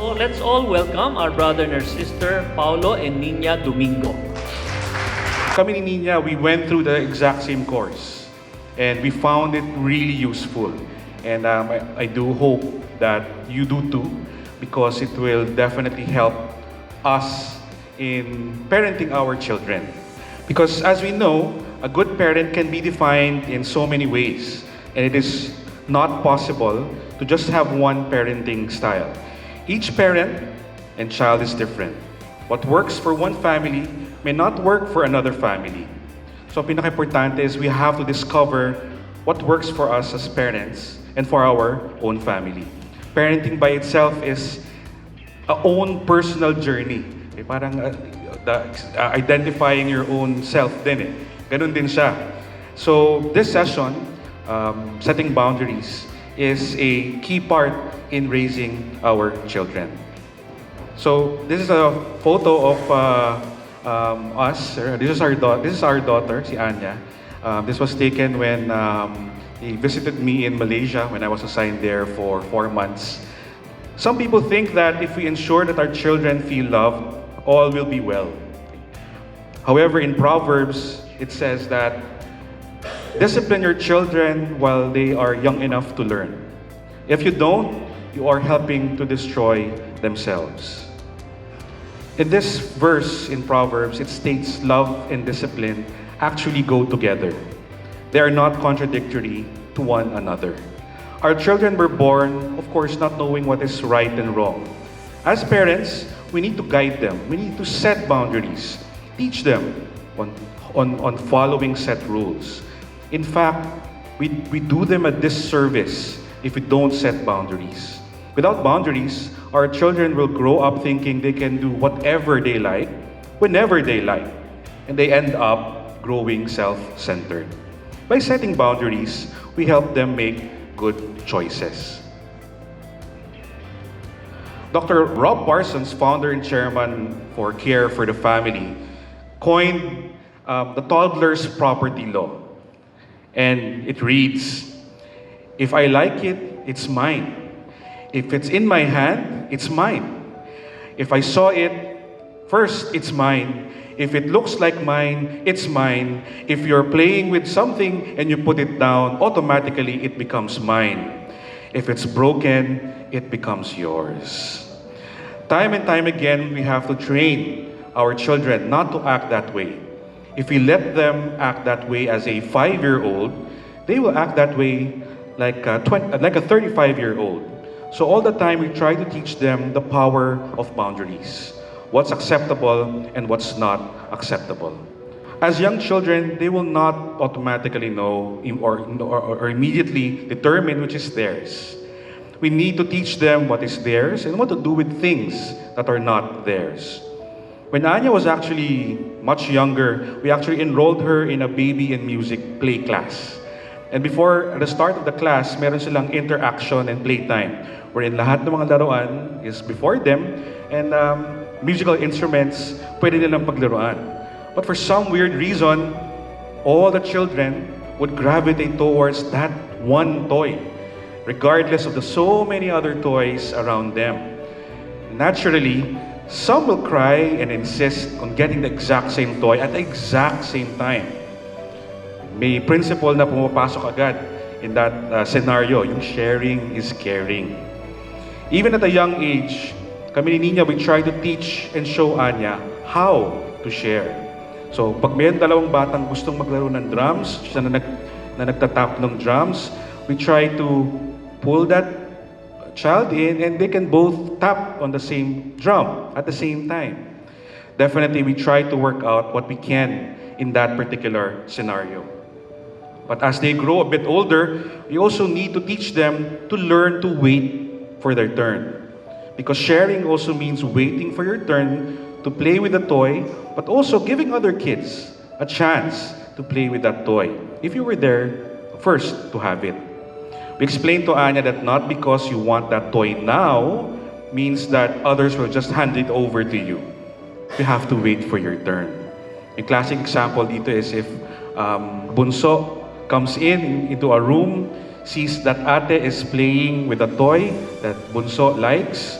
So let's all welcome our brother and our sister, Paulo and Nina Domingo. Kami ni Nina, we went through the exact same course and we found it really useful. And I do hope that you do too, because it will definitely help us in parenting our children. Because as we know, a good parent can be defined in so many ways, and it is not possible to just have one parenting style. Each parent and child is different. What works for one family may not work for another family. So pinaka-importante is we have to discover what works for us as parents and for our own family. Parenting by itself is a own personal journey. Parang identifying your own self din eh. Ganun din siya. So this session, setting boundaries, is a key part in raising our children. So this is a photo of us. This is our daughter, si Anya. This was taken when he visited me in Malaysia when I was assigned there for 4 months. Some people think that if we ensure that our children feel loved, all will be well. However, in Proverbs, it says that discipline your children while they are young enough to learn. If you don't, you are helping to destroy themselves. In this verse in Proverbs, it states love and discipline actually go together. They are not contradictory to one another. Our children were born, of course, not knowing what is right and wrong. As parents, we need to guide them. We need to set boundaries, teach them on following set rules. In fact, we do them a disservice if we don't set boundaries. Without boundaries, our children will grow up thinking they can do whatever they like, whenever they like, and they end up growing self-centered. By setting boundaries, we help them make good choices. Dr. Rob Parsons, founder and chairman for Care for the Family, coined the toddler's property law. And it reads, if I like it, it's mine. If it's in my hand, it's mine. If I saw it first, it's mine. If it looks like mine, it's mine. If you're playing with something and you put it down, automatically it becomes mine. If it's broken, it becomes yours. Time and time again, we have to train our children not to act that way. If we let them act that way as a 5-year-old, they will act that way like a 35-year-old. So all the time, we try to teach them the power of boundaries. What's acceptable and what's not acceptable. As young children, they will not automatically know or immediately determine which is theirs. We need to teach them what is theirs and what to do with things that are not theirs. When Anya was actually much younger, we actually enrolled her in a baby and music play class. And before the start of the class, meron silang interaction and playtime, wherein lahat ng mga laruan is before them, and musical instruments pwede nilang paglaruan. But for some weird reason, all the children would gravitate towards that one toy, regardless of the so many other toys around them. Naturally, some will cry and insist on getting the exact same toy at the exact same time. May principle na pumapasok agad in that scenario, yung sharing is caring. Even at a young age, kami ni Nina, we try to teach and show Anya how to share. So, pag may dalawang batang gustong maglaro ng drums, siya na nagtatap ng drums, we try to pull that child in and they can both tap on the same drum at the same time. Definitely, we try to work out what we can in that particular scenario. But as they grow a bit older, we also need to teach them to learn to wait for their turn. Because sharing also means waiting for your turn to play with the toy, but also giving other kids a chance to play with that toy, if you were there first to have it. We explained to Anya that not because you want that toy now means that others will just hand it over to you. You have to wait for your turn. A classic example dito is if bunso comes into a room, sees that ate is playing with a toy that bunso likes,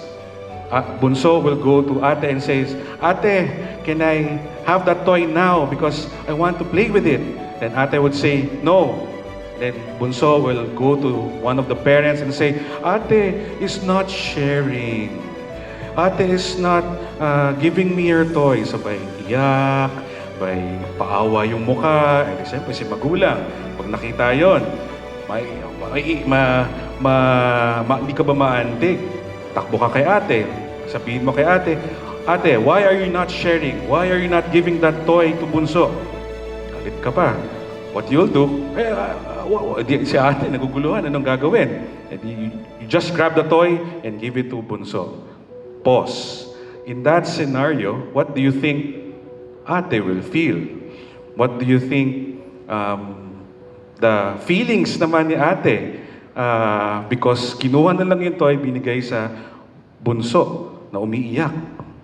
Bunso will go to ate and says, "Ate, can I have that toy now because I want to play with it?" Then ate would say, "No." Then Bunso will go to one of the parents and say, "Ate is not sharing. Ate is not giving me your toy." Sabay iyak, sabay paawa yung mukha. Eh, siyempre si magulang, pag nakita yon, hindi ka ba maantig? Takbo ka kay ate. Sabihin mo kay ate, "Ate, why are you not sharing? Why are you not giving that toy to Bunso?" Galit ka pa. What you'll do, si ate naguguluhan, anong gagawin? You just grab the toy and give it to Bunso. Pause. In that scenario, what do you think ate will feel? What do you think the feelings naman ni ate? Because kinuha na lang yung toy, binigay sa Bunso na umiiyak.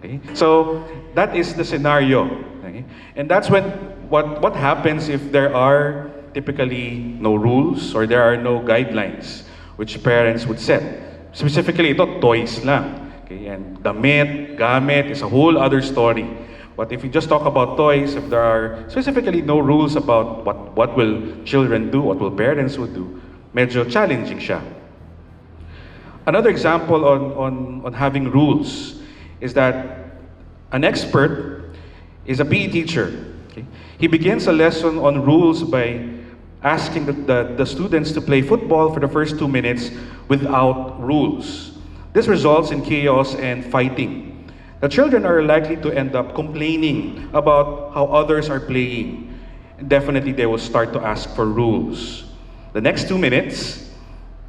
Okay? So, that is the scenario. Okay? And that's when, what happens if there are typically no rules or there are no guidelines which parents would set. Specifically, ito, toys lang. Okay? And damit, gamit is a whole other story. But if you just talk about toys, if there are specifically no rules about what will children do, what will parents would do, medyo challenging siya. Another example on having rules is that an expert is a PE teacher. Okay? He begins a lesson on rules by asking the students to play football for the first 2 minutes without rules. This results in chaos and fighting. The children are likely to end up complaining about how others are playing. And definitely they will start to ask for rules. The next 2 minutes,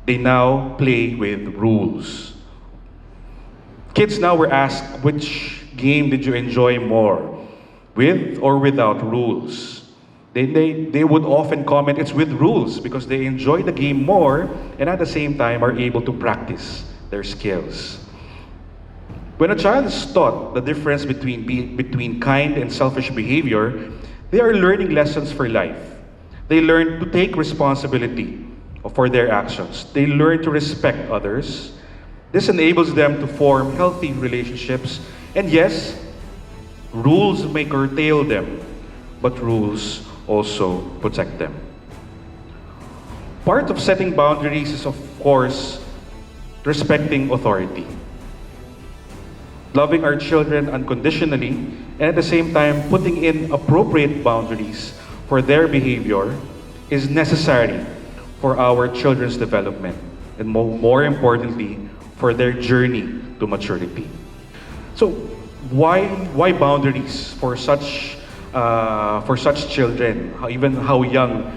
they now play with rules. Kids now were asked, which game did you enjoy more? With or without rules? They would often comment, it's with rules because they enjoy the game more and at the same time are able to practice their skills. When a child is taught the difference between kind and selfish behavior, they are learning lessons for life. They learn to take responsibility for their actions. They learn to respect others. This enables them to form healthy relationships. And yes, rules may curtail them, but rules also protect them. Part of setting boundaries is, of course, respecting authority. Loving our children unconditionally, and at the same time putting in appropriate boundaries for their behavior is necessary for our children's development, and more importantly, for their journey to maturity. So, why boundaries for such children? Even how young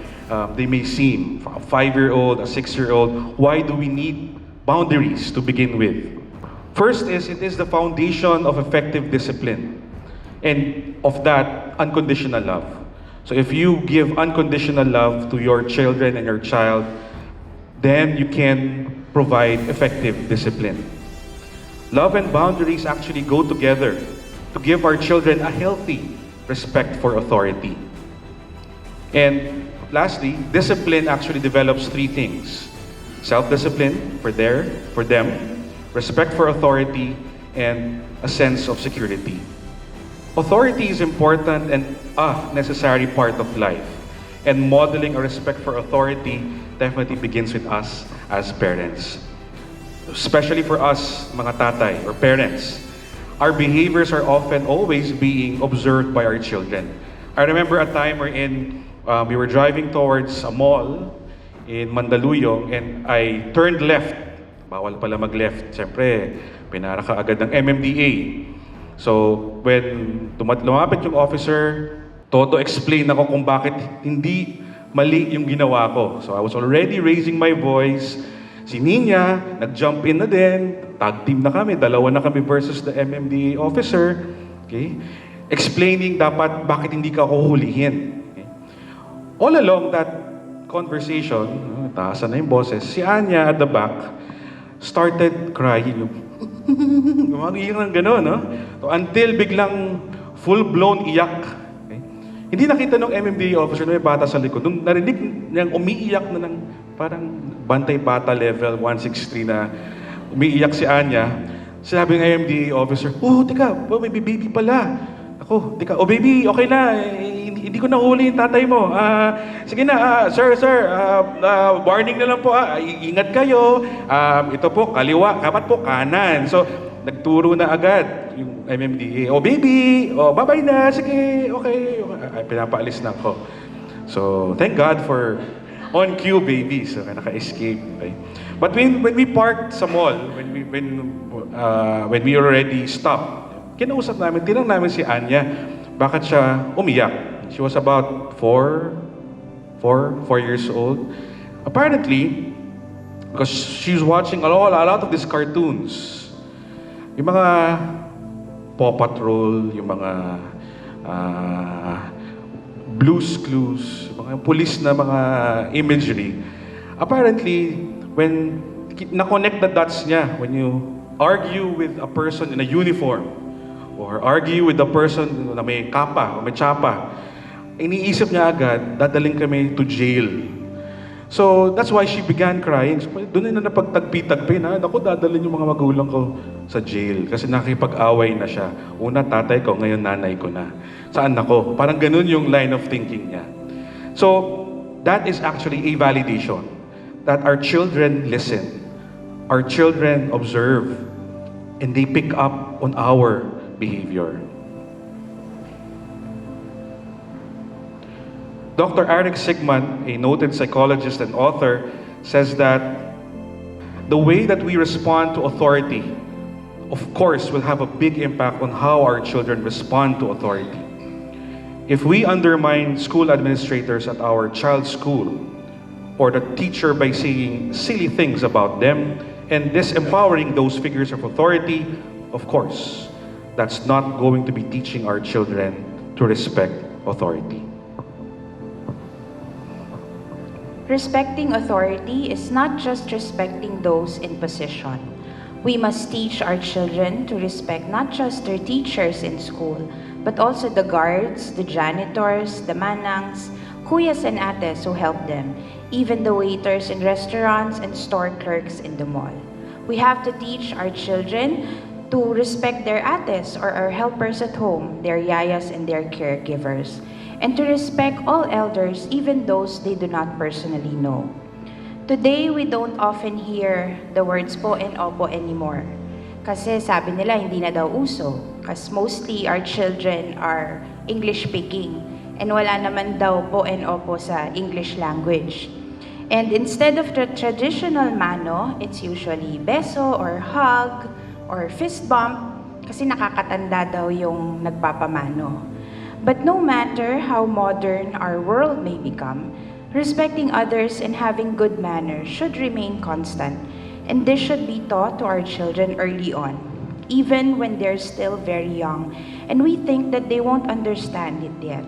they may seem, a 5-year-old, a 6-year-old. Why do we need boundaries to begin with? First is it is the foundation of effective discipline, and of that, unconditional love. So if you give unconditional love to your children and your child, then you can provide effective discipline. Love and boundaries actually go together to give our children a healthy respect for authority. And lastly, discipline actually develops 3 things: self-discipline for them, respect for authority, and a sense of security. Authority is important and a necessary part of life. And modeling a respect for authority definitely begins with us as parents. Especially for us, mga tatay or parents, our behaviors are often always being observed by our children. I remember a time wherein we were driving towards a mall in Mandaluyong and I turned left. Bawal pala mag-left. Siyempre, pinara ka agad ng MMDA. So, when lumapit yung officer, todo explain ako kung bakit hindi mali yung ginawa ko. So, I was already raising my voice. Si Nina, nag-jump in na din. Tag team na kami. Dalawa na kami versus the MMDA officer. Okay? Explaining bakit hindi ka huhulihin. Okay? All along that conversation, taasan na yung boses, si Anya at the back started crying. Umagiyak ng gano'n, no? So, until biglang full-blown iyak. Okay? Hindi nakita ng MMDA officer na may bata sa likod. Nung narinig niyang umiiyak na ng parang bantay bata level 163 na umiiyak si Anya, Sinabi ng IMDA officer, oh, teka, may baby pala. Ako, teka, oh baby, okay na, hindi ko nahuli yung tatay mo. Sige na, sir, warning na lang po, ingat kayo. Ito po, kaliwa, kapat po, kanan. So, nagturo na agad yung MMDA. Oh baby, oh bye-bye na, sige, okay. Pinapaalis na ako. So, thank God for on-cue babies. So, naka-escape. Okay. But when we parked sa mall, when we already stopped, kinausap namin, tinanong namin si Anya, bakit siya umiyak? She was about 4 years old. Apparently, because she was watching a lot of these cartoons. Yung mga Paw Patrol, yung mga Blue's Clues, yung mga police na mga imagery. Apparently, when na-connect the dots niya, when you argue with a person in a uniform, or argue with the person na may kapa o may tsapa, iniisip niya agad, dadaling kami to jail. So, that's why she began crying. So, doon na napagtagpi-tagpi na, naku, dadalhin yung mga magulang ko sa jail. Kasi nakipag-away na siya. Una, tatay ko, ngayon nanay ko na. Saan ako? Parang ganun yung line of thinking niya. So, that is actually a validation that our children listen. Our children observe. And they pick up on our behavior. Dr. Eric Sigman, a noted psychologist and author, says that the way that we respond to authority, of course, will have a big impact on how our children respond to authority. If we undermine school administrators at our child's school, or the teacher by saying silly things about them, and disempowering those figures of authority, of course, that's not going to be teaching our children to respect authority. Respecting authority is not just respecting those in position. We must teach our children to respect not just their teachers in school, but also the guards, the janitors, the manangs, kuyas and ates who help them, even the waiters in restaurants and store clerks in the mall. We have to teach our children to respect their ates or our helpers at home, their yayas and their caregivers, and to respect all elders, even those they do not personally know. Today, we don't often hear the words po and opo anymore. Kasi sabi nila hindi na daw uso. Kasi mostly our children are English speaking. And wala naman daw po and opo sa English language. And instead of the traditional mano, it's usually beso or hug or fist bump kasi nakakatanda daw yung nagpapamano. But no matter how modern our world may become, respecting others and having good manners should remain constant. And this should be taught to our children early on, even when they're still very young, and we think that they won't understand it yet.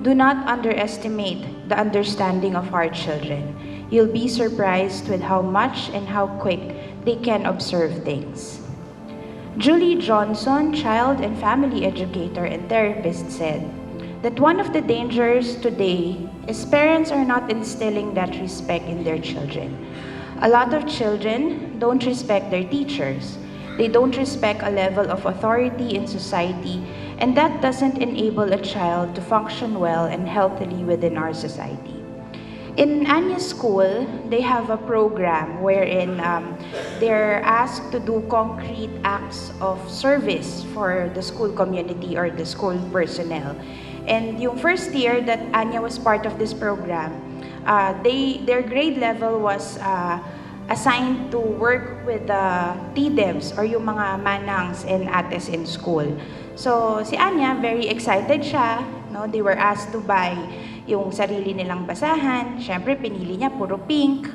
Do not underestimate the understanding of our children. You'll be surprised with how much and how quick they can observe things. Julie Johnson, child and family educator and therapist, said that one of the dangers today is parents are not instilling that respect in their children. A lot of children don't respect their teachers. They don't respect a level of authority in society, and that doesn't enable a child to function well and healthily within our society. In Anya's school, they have a program wherein they're asked to do concrete acts of service for the school community or the school personnel. And yung first year that Anya was part of this program, their grade level was assigned to work with the TDEVs or yung mga manangs and ates in school. So si Anya, very excited siya. No? They were asked to buy yung sarili nilang basahan. Siyempre, pinili niya puro pink.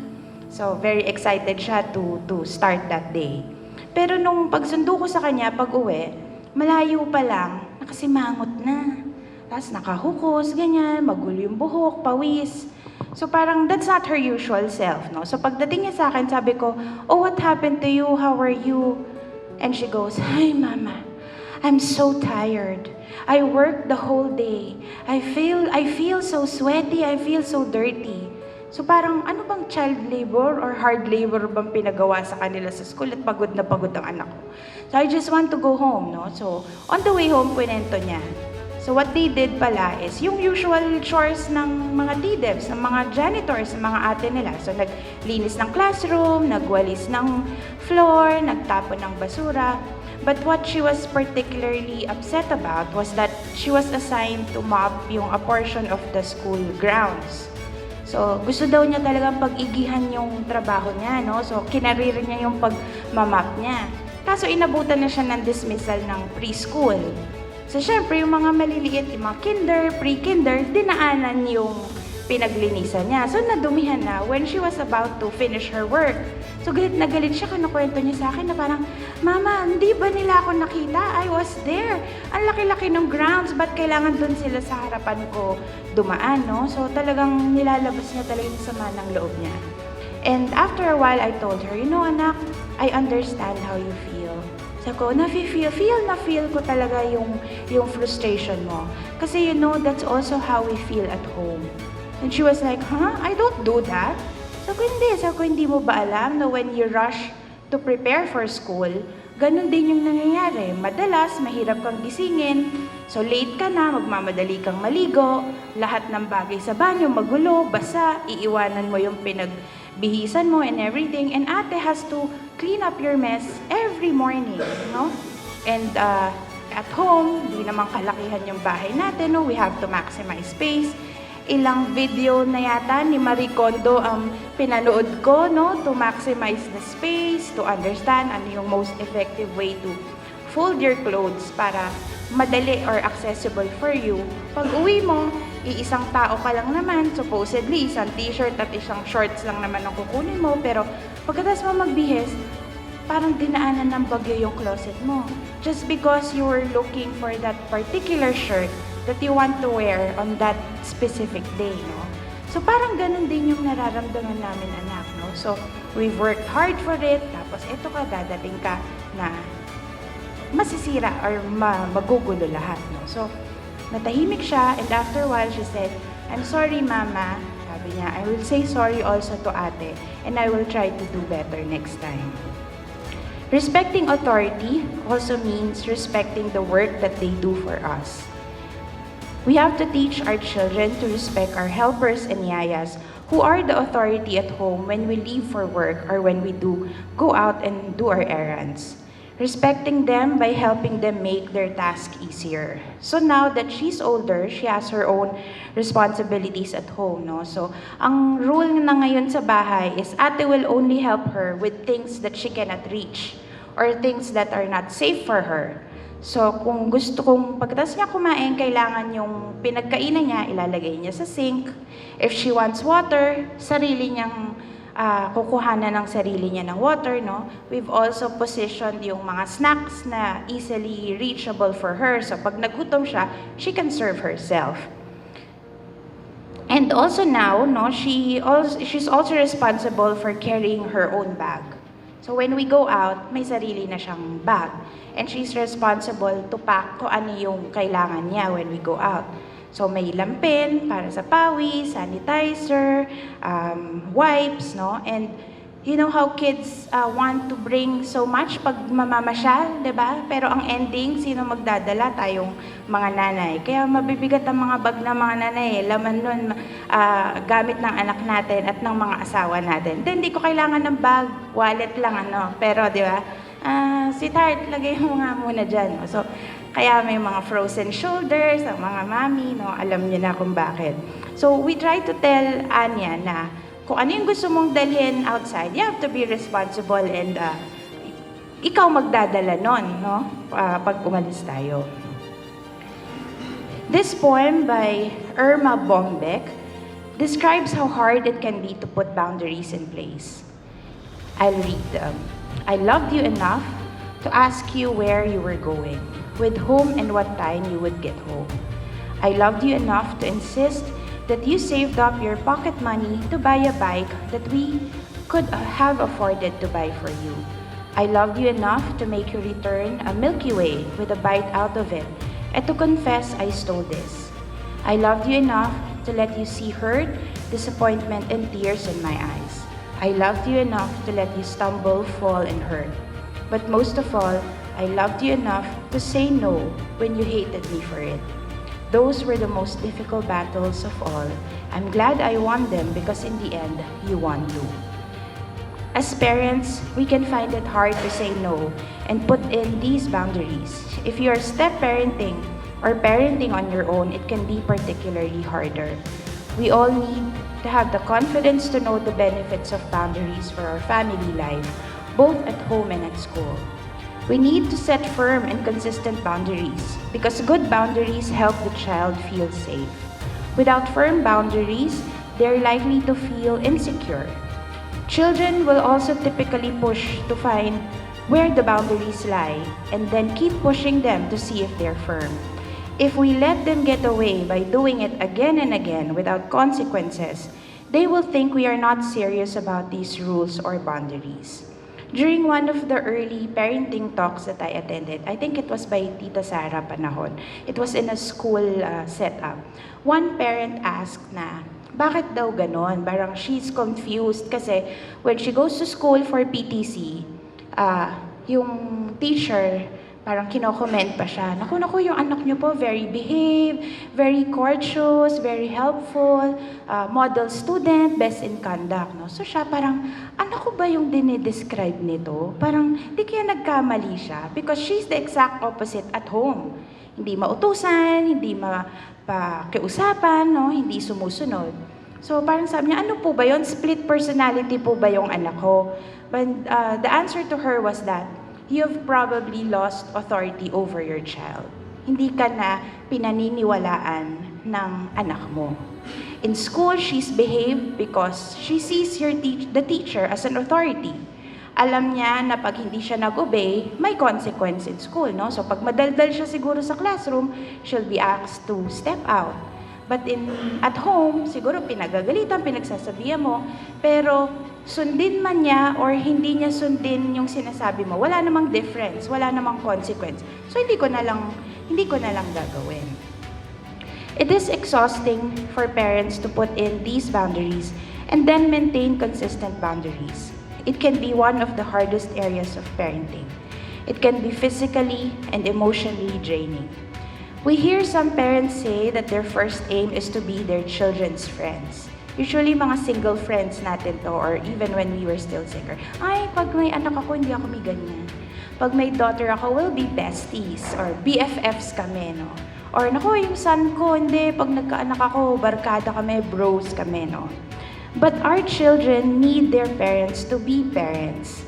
So, very excited siya to start that day. Pero nung pagsundo ko sa kanya, pag-uwi, malayo pa lang, nakasimangot na. Tapos nakahukos, ganyan, magulo yung buhok, pawis. So, parang that's not her usual self, no? So, pagdating niya sa akin, sabi ko, oh, what happened to you? How are you? And she goes, hi, Mama. I'm so tired. I worked the whole day. I feel so sweaty. I feel so dirty. So parang ano bang child labor or hard labor bang pinagawa sa kanila sa school at pagod na pagod ang anak ko. So I just want to go home, no? So on the way home, kwento niya. So what they did pala is yung usual chores ng mga TDEVs, ng mga janitors, ng mga ate nila. So naglinis ng classroom, nagwalis ng floor, nagtapon ng basura. But what she was particularly upset about was that she was assigned to mop yung a portion of the school grounds. So, gusto daw niya talagang pag-igihan yung trabaho niya, no? So, kinarir niya yung pag-mamap niya. Kaso, inabutan na siya ng dismissal ng preschool. So, syempre, yung mga maliliit, yung mga kinder, pre-kinder, dinaanan yung pinaglinisan niya. So, nadumihan na when she was about to finish her work. So, galit na galit siya, kinukwento niya sa akin na parang, Mama, hindi ba nila ako nakita? I was there. Ang laki-laki ng grounds, ba't kailangan dun sila sa harapan ko dumaan, no? So, talagang nilalabas niya talaga yung sama ng loob niya. And after a while, I told her, you know, anak, I understand how you feel. Sabi ko, feel ko talaga yung frustration mo. Kasi you know, that's also how we feel at home. And she was like, huh? I don't do that. Sabi ko, hindi mo ba alam na when you rush to prepare for school, ganun din yung nangyayari. Madalas, mahirap kang gisingin, so late ka na, magmamadali kang maligo, lahat ng bagay sa banyo, magulo, basa, iiwanan mo yung pinagbihisan mo and everything, and ate has to clean up your mess every morning, no? And at home, di naman kalakihan yung bahay natin, no? We have to maximize space. Ilang video na yata ni Marie Kondo ang pinanood ko, no, to maximize the space, to understand ano yung most effective way to fold your clothes para madali or accessible for you. Pag uwi mo, iisang tao ka lang naman, supposedly, isang t-shirt at isang shorts lang naman ang kukunin mo, pero pagkatapos mo magbihis, parang dinaanan ng bagyo yung closet mo. Just because you were looking for that particular shirt that you want to wear on that specific day, no? So parang ganun din yung nararamdaman namin, anak, no? So we've worked hard for it, tapos eto ka, dadating ka na masisira or magugulo lahat, no? So natahimik siya, and after a while she said, I'm sorry, Mama. Sabi niya, I will say sorry also to ate, and I will try to do better next time. Respecting authority also means respecting the work that they do for us. We have to teach our children to respect our helpers and yayas who are the authority at home when we leave for work or when we do go out and do our errands. Respecting them by helping them make their task easier. So now that she's older, she has her own responsibilities at home, no? So ang rule na ngayon sa bahay is ate will only help her with things that she cannot reach or things that are not safe for her. So, kung pagkatapos niya kumain, kailangan yung pinagkainan niya, ilalagay niya sa sink. If she wants water, sarili niyang kukuhanan ng sarili niya ng water, no? We've also positioned yung mga snacks na easily reachable for her. So, pag nagutom siya, she can serve herself. And also now, no, she's also responsible for carrying her own bag. So when we go out, may sarili na siyang bag. And she's responsible to pack kung ano yung kailangan niya when we go out. So may lampin para sa pawis, sanitizer, wipes, no? And you know how kids want to bring so much pag mamamasyal, di ba? Pero ang ending, sino magdadala? Tayong mga nanay. Kaya mabibigat ang mga bag ng mga nanay. Laman nun, gamit ng anak natin at ng mga asawa natin. Then, hindi ko kailangan ng bag, wallet lang, ano. Pero, di ba? Sweetheart, lagay mo nga muna dyan. No? So, kaya may mga frozen shoulders, ang mga mami, no? Alam niyo na kung bakit. So, we try to tell Anya na kung ano yung gusto mong dalhin outside, you have to be responsible and ikaw magdadala nun, no? Pag umalis tayo. This poem by Irma Bombeck describes how hard it can be to put boundaries in place. I'll read them. I loved you enough to ask you where you were going, with whom and what time you would get home. I loved you enough to insist that you saved up your pocket money to buy a bike that we could have afforded to buy for you. I loved you enough to make you return a Milky Way with a bite out of it, and to confess I stole this. I loved you enough to let you see hurt disappointment, and tears in my eyes. I loved you enough to let you stumble, fall, and hurt. But most of all, I loved you enough to say no when you hated me for it. Those were the most difficult battles of all. I'm glad I won them because in the end, you won too. As parents, we can find it hard to say no and put in these boundaries. If you are step parenting or parenting on your own, it can be particularly harder. We all need to have the confidence to know the benefits of boundaries for our family life, both at home and at school. We need to set firm and consistent boundaries because good boundaries help the child feel safe. Without firm boundaries, they're likely to feel insecure. Children will also typically push to find where the boundaries lie and then keep pushing them to see if they're firm. If we let them get away by doing it again and again without consequences, they will think we are not serious about these rules or boundaries. During one of the early parenting talks that I attended, I think it was by Tita Sara Panahon. It was in a school setup. One parent asked na, bakit daw ganon? Parang she's confused kasi when she goes to school for PTC, yung teacher, parang kino-comment pa siya, naku, yung anak niyo po, very behave, very courteous, very helpful, model student, best in conduct. No? So siya parang, anak ko ba yung dinidescribe nito? Parang, di kaya nagkamali siya because she's the exact opposite at home. Hindi mautusan, hindi pakiusapan, no? Hindi sumusunod. So parang sabi niya, ano po ba yun? Split personality po ba yung anak ko? But the answer to her was that, you've probably lost authority over your child. Hindi ka na pinaniniwalaan ng anak mo. In school, she's behaved because she sees the teacher as an authority. Alam niya na pag hindi siya nag-obey, may consequence in school, no? So pag madaldal siya siguro sa classroom, she'll be asked to step out. But at home, siguro pinagagalitan, pinagsasabihan mo, pero sundin man niya or hindi niya sundin yung sinasabi mo, wala namang difference, wala namang consequence. So hindi ko na lang gagawin. It is exhausting for parents to put in these boundaries and then maintain consistent boundaries. It can be one of the hardest areas of parenting. It can be physically and emotionally draining. We hear some parents say that their first aim is to be their children's friends. Usually, mga single friends natin to, or even when we were still single. Ay, pag may anak ako, hindi ako may ganyan. Pag may daughter ako, we'll be besties, or BFFs kami, no? Or, naku, yung son ko, hindi. Pag nagkaanak ako, barkada kami, bros kami, no? But our children need their parents to be parents.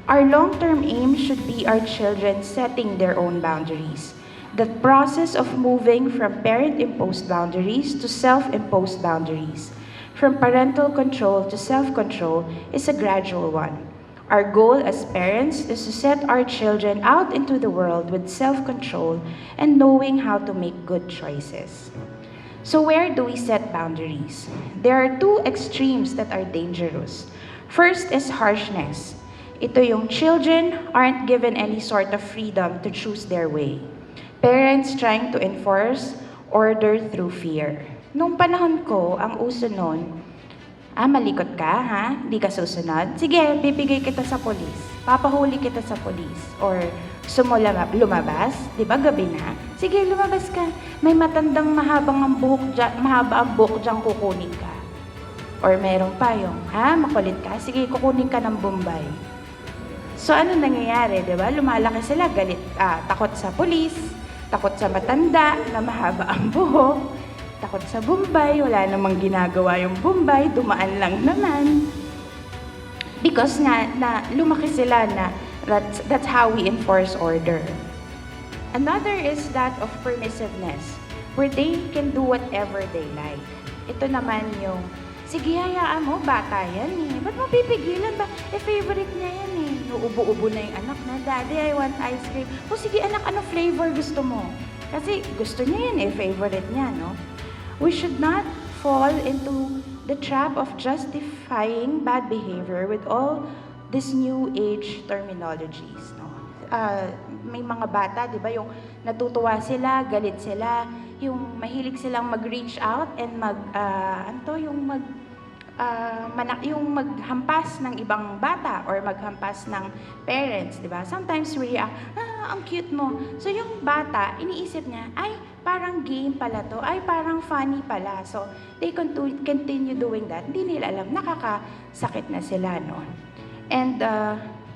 Our long-term aim should be our children setting their own boundaries. The process of moving from parent-imposed boundaries to self-imposed boundaries, from parental control to self-control, is a gradual one. Our goal as parents is to set our children out into the world with self-control and knowing how to make good choices. So where do we set boundaries? There are two extremes that are dangerous. First is harshness. Ito yung children aren't given any sort of freedom to choose their way. Parents trying to enforce order through fear. Nung panahon ko, ang uso nun, malikot ka, ha? Di ka susunod? Sige, bibigay kita sa polis. Papahuli kita sa polis. Or lumabas, di ba gabi na? Sige, lumabas ka. May matandang mahaba ang buhok dyan, kukunin ka. Or meron pa yung, makulit ka? Sige, kukunin ka ng Bombay. So, ano nangyayari, di ba? Lumalaki sila, galit, takot sa polis, takot sa matanda na mahaba ang buhok, takot sa Bombay, wala namang ginagawa yung Bombay, dumaan lang naman. Because nga, lumaki sila na that's how we enforce order. Another is that of permissiveness, where they can do whatever they like. Ito naman yung, sige, hayaan mo, bata yan eh. Ba't mo pipigilan ba? Favorite niya yan eh. Ubo-ubo na yung anak na, Daddy, I want ice cream. O sige anak, ano flavor gusto mo? Kasi gusto niya yan eh, favorite niya, no? We should not fall into the trap of justifying bad behavior with all these new age terminologies, no? May mga bata, di ba, yung natutuwa sila, galit sila, yung mahilig silang mag-reach out and yung maghampas ng ibang bata or maghampas ng parents, di ba? Sometimes we react, ang cute mo. So yung bata, iniisip niya, ay, parang game pala to, ay, parang funny pala. So they continue doing that. Hindi nila alam, nakakasakit na sila, no? And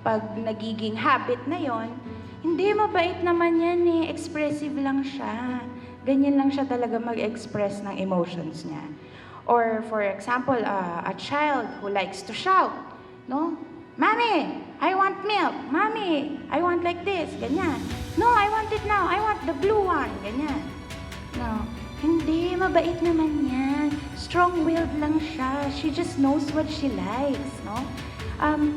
pag nagiging habit na yon, hindi, mabait naman yan eh, expressive lang siya. Ganyan lang siya talaga mag-express ng emotions niya. Or for example, a child who likes to shout, no? Mommy, I want milk. Mommy, I want like this. Ganyan. No, I want it now. I want the blue one. Ganyan. No. Hindi, mabait naman yan. Strong-willed lang siya. She just knows what she likes, no?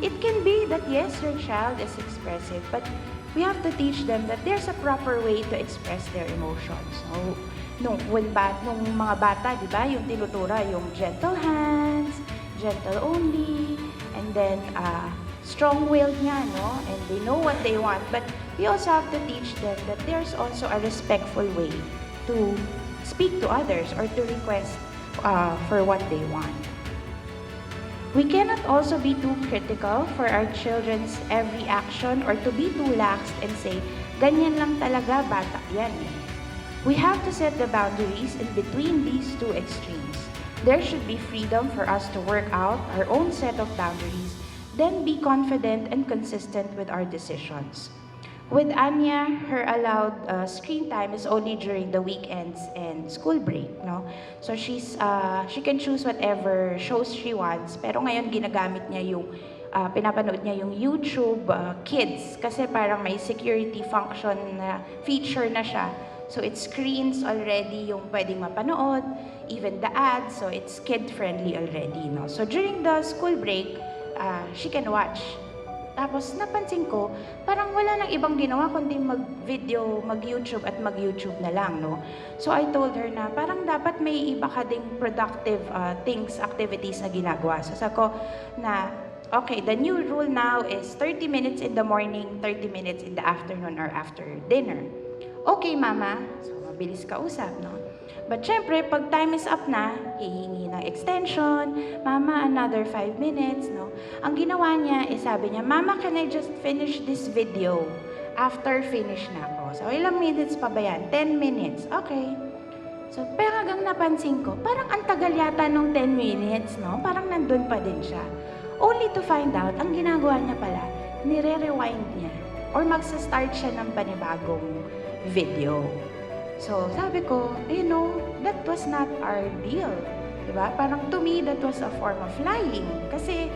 It can be that yes, your child is expressive, but we have to teach them that there's a proper way to express their emotions. So, nung mga bata, di ba, yung tinutura, yung gentle hands, gentle only, and then strong-willed nga, no? And they know what they want. But we also have to teach them that there's also a respectful way to speak to others or to request for what they want. We cannot also be too critical for our children's every action or to be too lax and say, ganyan lang talaga, bata yan eh. We have to set the boundaries in between these two extremes. There should be freedom for us to work out our own set of boundaries, then be confident and consistent with our decisions. With Anya, her allowed screen time is only during the weekends and school break, no? So she can choose whatever shows she wants, pero ngayon ginagamit niya yung pinapanood niya yung YouTube Kids kasi parang may security function na feature na siya. So it screens already yung pwedeng mapanood, even the ads, so it's kid-friendly already, no? So during the school break, she can watch. Tapos napansin ko, parang wala nang ibang ginawa kundi mag-video, mag-YouTube at mag-YouTube na lang, no? So I told her na parang dapat may iba ka ding productive activities na ginagawa. So sabi ko na, okay, the new rule now is 30 minutes in the morning, 30 minutes in the afternoon or after dinner. Okay, Mama. So, mabilis kausap, no? But syempre, pag time is up na, hihingi ng extension, Mama, another 5 minutes, no? Ang ginawa niya, sabi niya, Mama, can I just finish this video? After finish na ako. So, ilang minutes pa ba yan? 10 minutes. Okay. So, pero hanggang napansin ko, parang ang tagal yata nung 10 minutes, no? Parang nandun pa din siya. Only to find out, ang ginagawa niya pala, nire-rewind niya. Or magsa-start siya ng panibagong video. So, sabi ko, you know, that was not our deal. Diba? Parang to me, that was a form of lying. Kasi,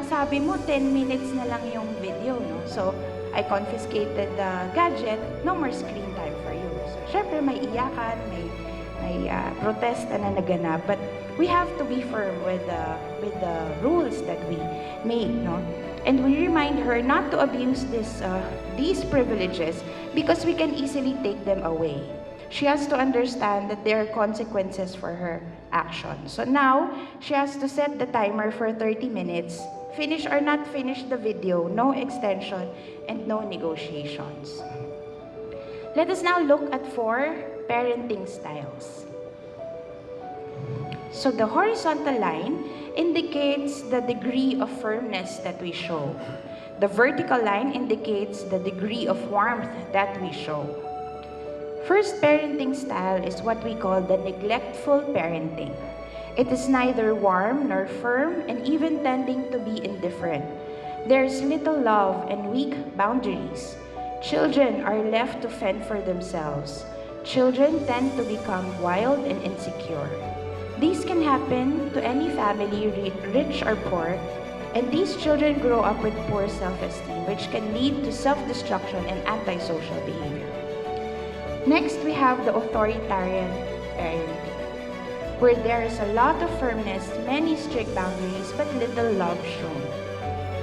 sabi mo, 10 minutes na lang yung video, no? So, I confiscated the gadget, no more screen time for you. So, syempre, may iyakan, may protesta na naganap, but we have to be firm with the rules that we made, no? And we remind her not to abuse these privileges because we can easily take them away. She has to understand that there are consequences for her actions. So now, she has to set the timer for 30 minutes, finish or not finish the video, no extension, and no negotiations. Let us now look at 4 parenting styles. So the horizontal line indicates the degree of firmness that we show. The vertical line indicates the degree of warmth that we show. First parenting style is what we call the neglectful parenting. It is neither warm nor firm and even tending to be indifferent. There's little love and weak boundaries. Children are left to fend for themselves. Children tend to become wild and insecure. These can happen to any family, rich or poor, and these children grow up with poor self-esteem, which can lead to self-destruction and antisocial behavior. Next, we have the authoritarian parenting, where there is a lot of firmness, many strict boundaries, but little love shown.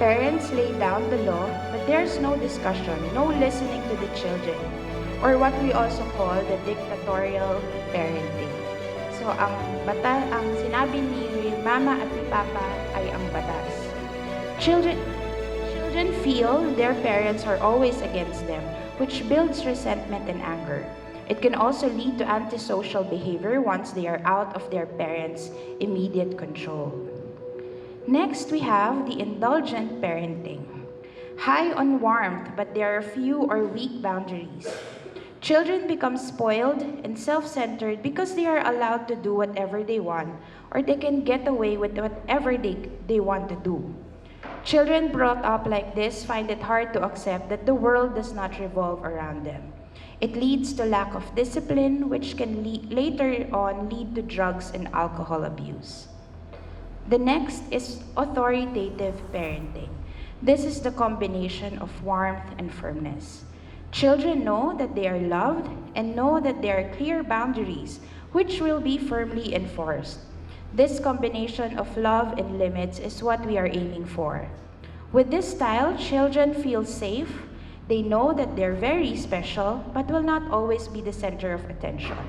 Parents lay down the law, but there's no discussion, no listening to the children, or what we also call the dictatorial parenting. So, ang sinabi ni Mama at ni Papa ay ang batas. Children feel their parents are always against them, which builds resentment and anger. It can also lead to antisocial behavior once they are out of their parents' immediate control. Next, we have the indulgent parenting. High on warmth, but there are few or weak boundaries. Children become spoiled and self-centered because they are allowed to do whatever they want, or they can get away with whatever they want to do. Children brought up like this find it hard to accept that the world does not revolve around them. It leads to lack of discipline, which can later on lead to drugs and alcohol abuse. The next is authoritative parenting. This is the combination of warmth and firmness. Children know that they are loved and know that there are clear boundaries, which will be firmly enforced. This combination of love and limits is what we are aiming for. With this style, children feel safe. They know that they're very special, but will not always be the center of attention.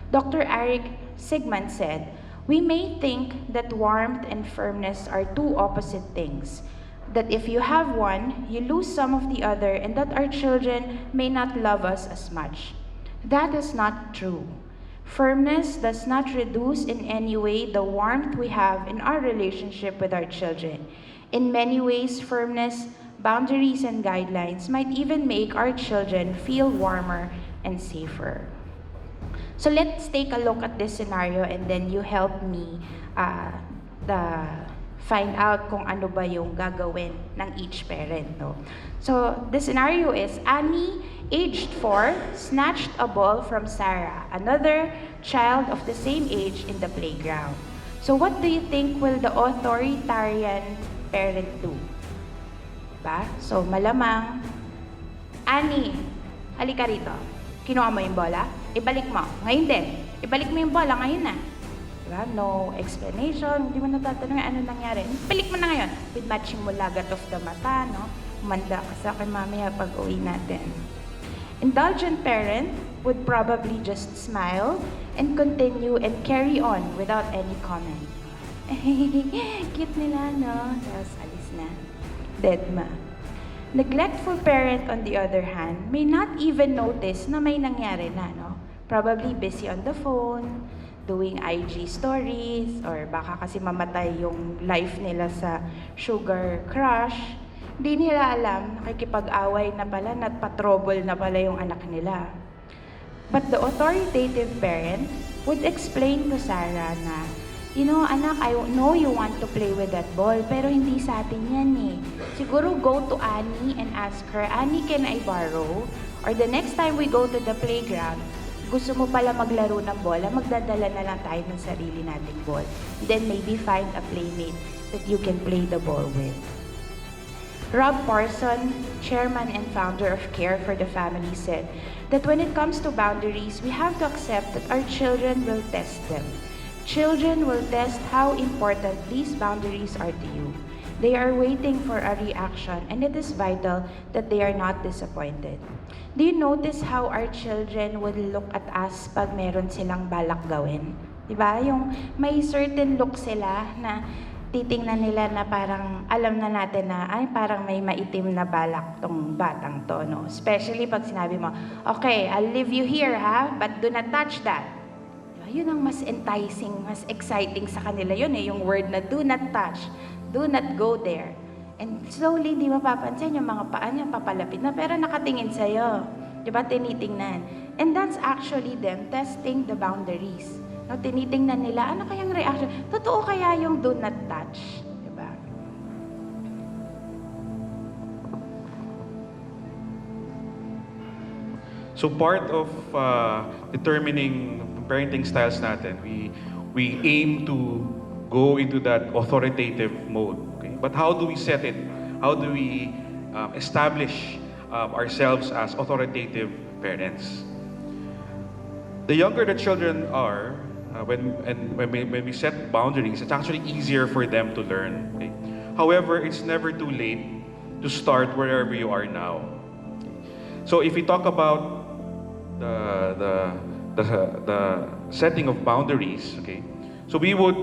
Dr. Eric Sigmund said, "We may think that warmth and firmness are two opposite things, that if you have one, you lose some of the other, and that our children may not love us as much. That is not true. Firmness does not reduce in any way the warmth we have in our relationship with our children. In many ways, firmness, boundaries, and guidelines might even make our children feel warmer and safer." So let's take a look at this scenario and then you help me find out kung ano ba yung gagawin ng each parent. No? So the scenario is Annie, aged 4, snatched a ball from Sarah, another child of the same age in the playground. So what do you think will the authoritarian parent do? Diba? So malamang, Annie, halika rito. Kinuha mo yung bola, ibalik mo. Ngayon din, ibalik mo yung bola ngayon na. Diba? No explanation, hindi mo natatanong ano nangyari. Balik mo na ngayon. With matching mo lagat of the mata, no? Umanda ka sa akin mamaya pag uwi natin. Indulgent parent would probably just smile and continue and carry on without any comment. Cute nila, no? Tapos alis na. Deadma. Neglectful parent, on the other hand, may not even notice na may nangyari na, no? Probably busy on the phone, doing IG stories, or baka kasi mamatay yung life nila sa sugar crush. Di nila alam, nakikipag-away na pala, nagpa-trouble na pala yung anak nila. But the authoritative parent would explain to Sarah na, "You know, anak, I know you want to play with that ball, pero hindi sa atin yan eh. Siguro go to Annie and ask her, Annie, can I borrow? Or the next time we go to the playground, gusto mo pala maglaro ng bola, magdadala na lang tayo ng sarili nating ball. Then maybe find a playmate that you can play the ball with." Rob Parson, chairman and founder of Care for the Family, said that when it comes to boundaries, we have to accept that our children will test them. Children will test how important these boundaries are to you. They are waiting for a reaction, and it is vital that they are not disappointed. Do you notice how our children will look at us pag meron silang balak gawin? Diba? Yung may certain look sila na titingnan nila na parang alam na natin na ay parang may maitim na balak tong batang to, no? Especially pag sinabi mo, "Okay, I'll leave you here, ha? But do not touch that." Diba? Yun ang mas enticing, mas exciting sa kanila yun eh, yung word na do not touch, do not go there. And slowly, di mapapansin yung mga paa niya papalapit na, pero nakatingin sa'yo. Diba? Tinitingnan. And that's actually them testing the boundaries. No, tinitingnan nila, ano kayang reaction? Totoo kaya yung do not touch? Diba? So part of determining parenting styles natin, we aim to go into that authoritative mode. Okay? But how do we set it? How do we establish ourselves as authoritative parents? The younger the children are, when we set boundaries, it's actually easier for them to learn. Okay? However, it's never too late to start wherever you are now. So if we talk about the setting of boundaries, okay, so we would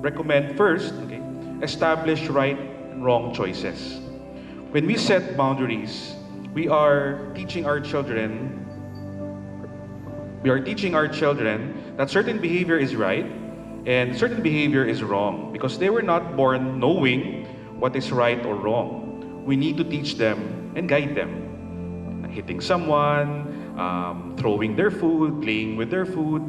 recommend first, okay, establish right and wrong choices. When we set boundaries, we are teaching our children we are teaching our children that certain behavior is right and certain behavior is wrong because they were not born knowing what is right or wrong. We need to teach them and guide them. Hitting someone, throwing their food, playing with their food.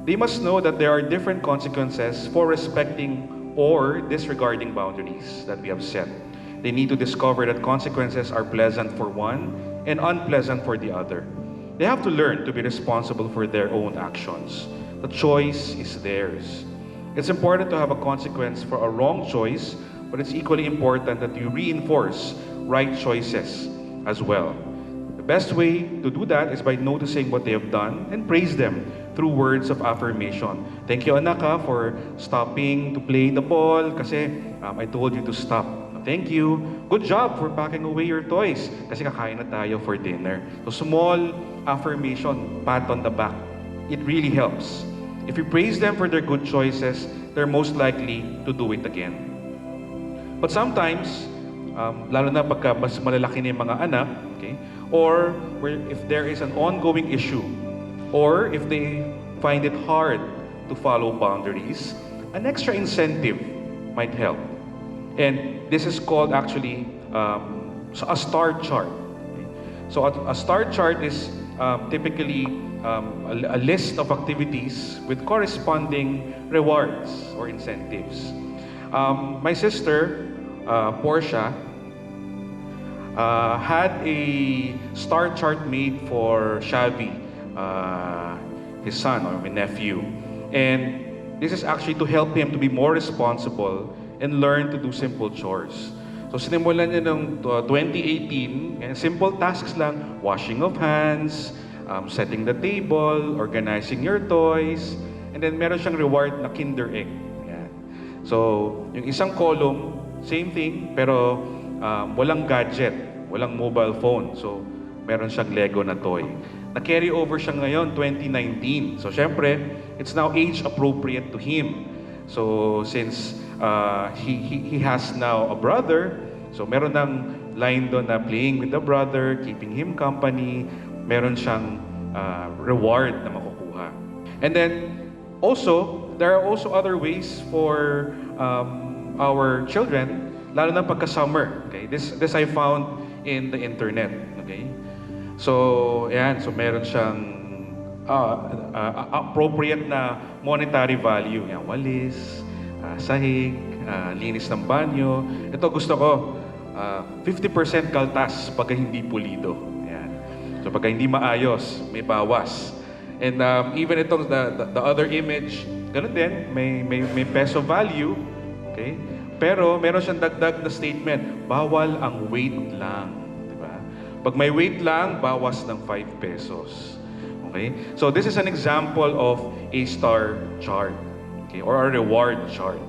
They must know that there are different consequences for respecting or disregarding boundaries that we have set. They need to discover that consequences are pleasant for one and unpleasant for the other. They have to learn to be responsible for their own actions. The choice is theirs. It's important to have a consequence for a wrong choice, but it's equally important that you reinforce right choices as well. The best way to do that is by noticing what they have done and praise them through words of affirmation. Thank you, anak, for stopping to play the ball kasi I told you to stop. Thank you. Good job for packing away your toys kasi kakain na tayo for dinner. So small affirmation, pat on the back. It really helps. If you praise them for their good choices, they're most likely to do it again. But sometimes, lalo na pagka mas malalaki na yung mga anak, okay, or if there is an ongoing issue, or if they find it hard to follow boundaries, an extra incentive might help. And this is called actually a star chart. Okay? So a star chart is typically a list of activities with corresponding rewards or incentives. My sister, Portia, had a star chart made for Shavi, his son or my nephew. And this is actually to help him to be more responsible and learn to do simple chores. So sinimulan niya noong 2018, and simple tasks lang, washing of hands, setting the table, organizing your toys, and then meron siyang reward na Kinder Egg. Yan. So, yung isang column, same thing, pero walang gadget, walang mobile phone. So, meron siyang Lego na toy. Na-carry over siya ngayon, 2019. So, syempre, it's now age appropriate to him. So, since he has now a brother, so meron ng line doon na playing with the brother, keeping him company, meron siyang reward na makukuha. And then, also, there are also other ways for our children, lalo na pagka-summer. Okay? This I found in the internet. Okay? So, ayan. So, meron siyang appropriate na monetary value. Yan, walis, sahig, linis ng banyo. Ito gusto ko, 50% kaltas pagka hindi pulido. Yan. So, pagka hindi maayos, may bawas. And even itong the other image, ganun din, may peso value. Okay? Pero meron siyang dagdag na statement, bawal ang weight lang. Diba? Pag may weight lang, bawas ng 5 pesos. Okay? So this is an example of a star chart. Okay? Or a reward chart.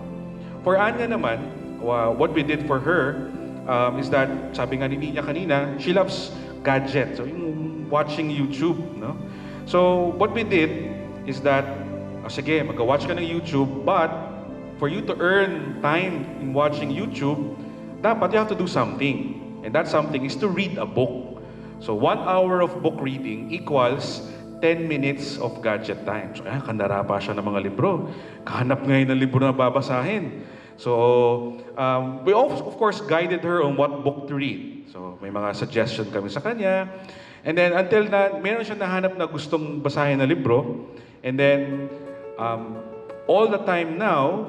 For Anya naman, what we did for her is that, sabi nga ni Nina kanina, she loves gadgets. So yung watching YouTube, no? So what we did is that, sige, mag-watch ka ng YouTube, but for you to earn time in watching YouTube, dapat you have to do something. And that something is to read a book. So 1 hour of book reading equals 10 minutes of gadget time. So, kandara pa siya ng mga libro. Kahanap ngayon ng libro na babasahin. So, we of course guided her on what book to read. So, may mga suggestion kami sa kanya. And then, until na, meron siya nahanap na gustong basahin na libro. And then, all the time now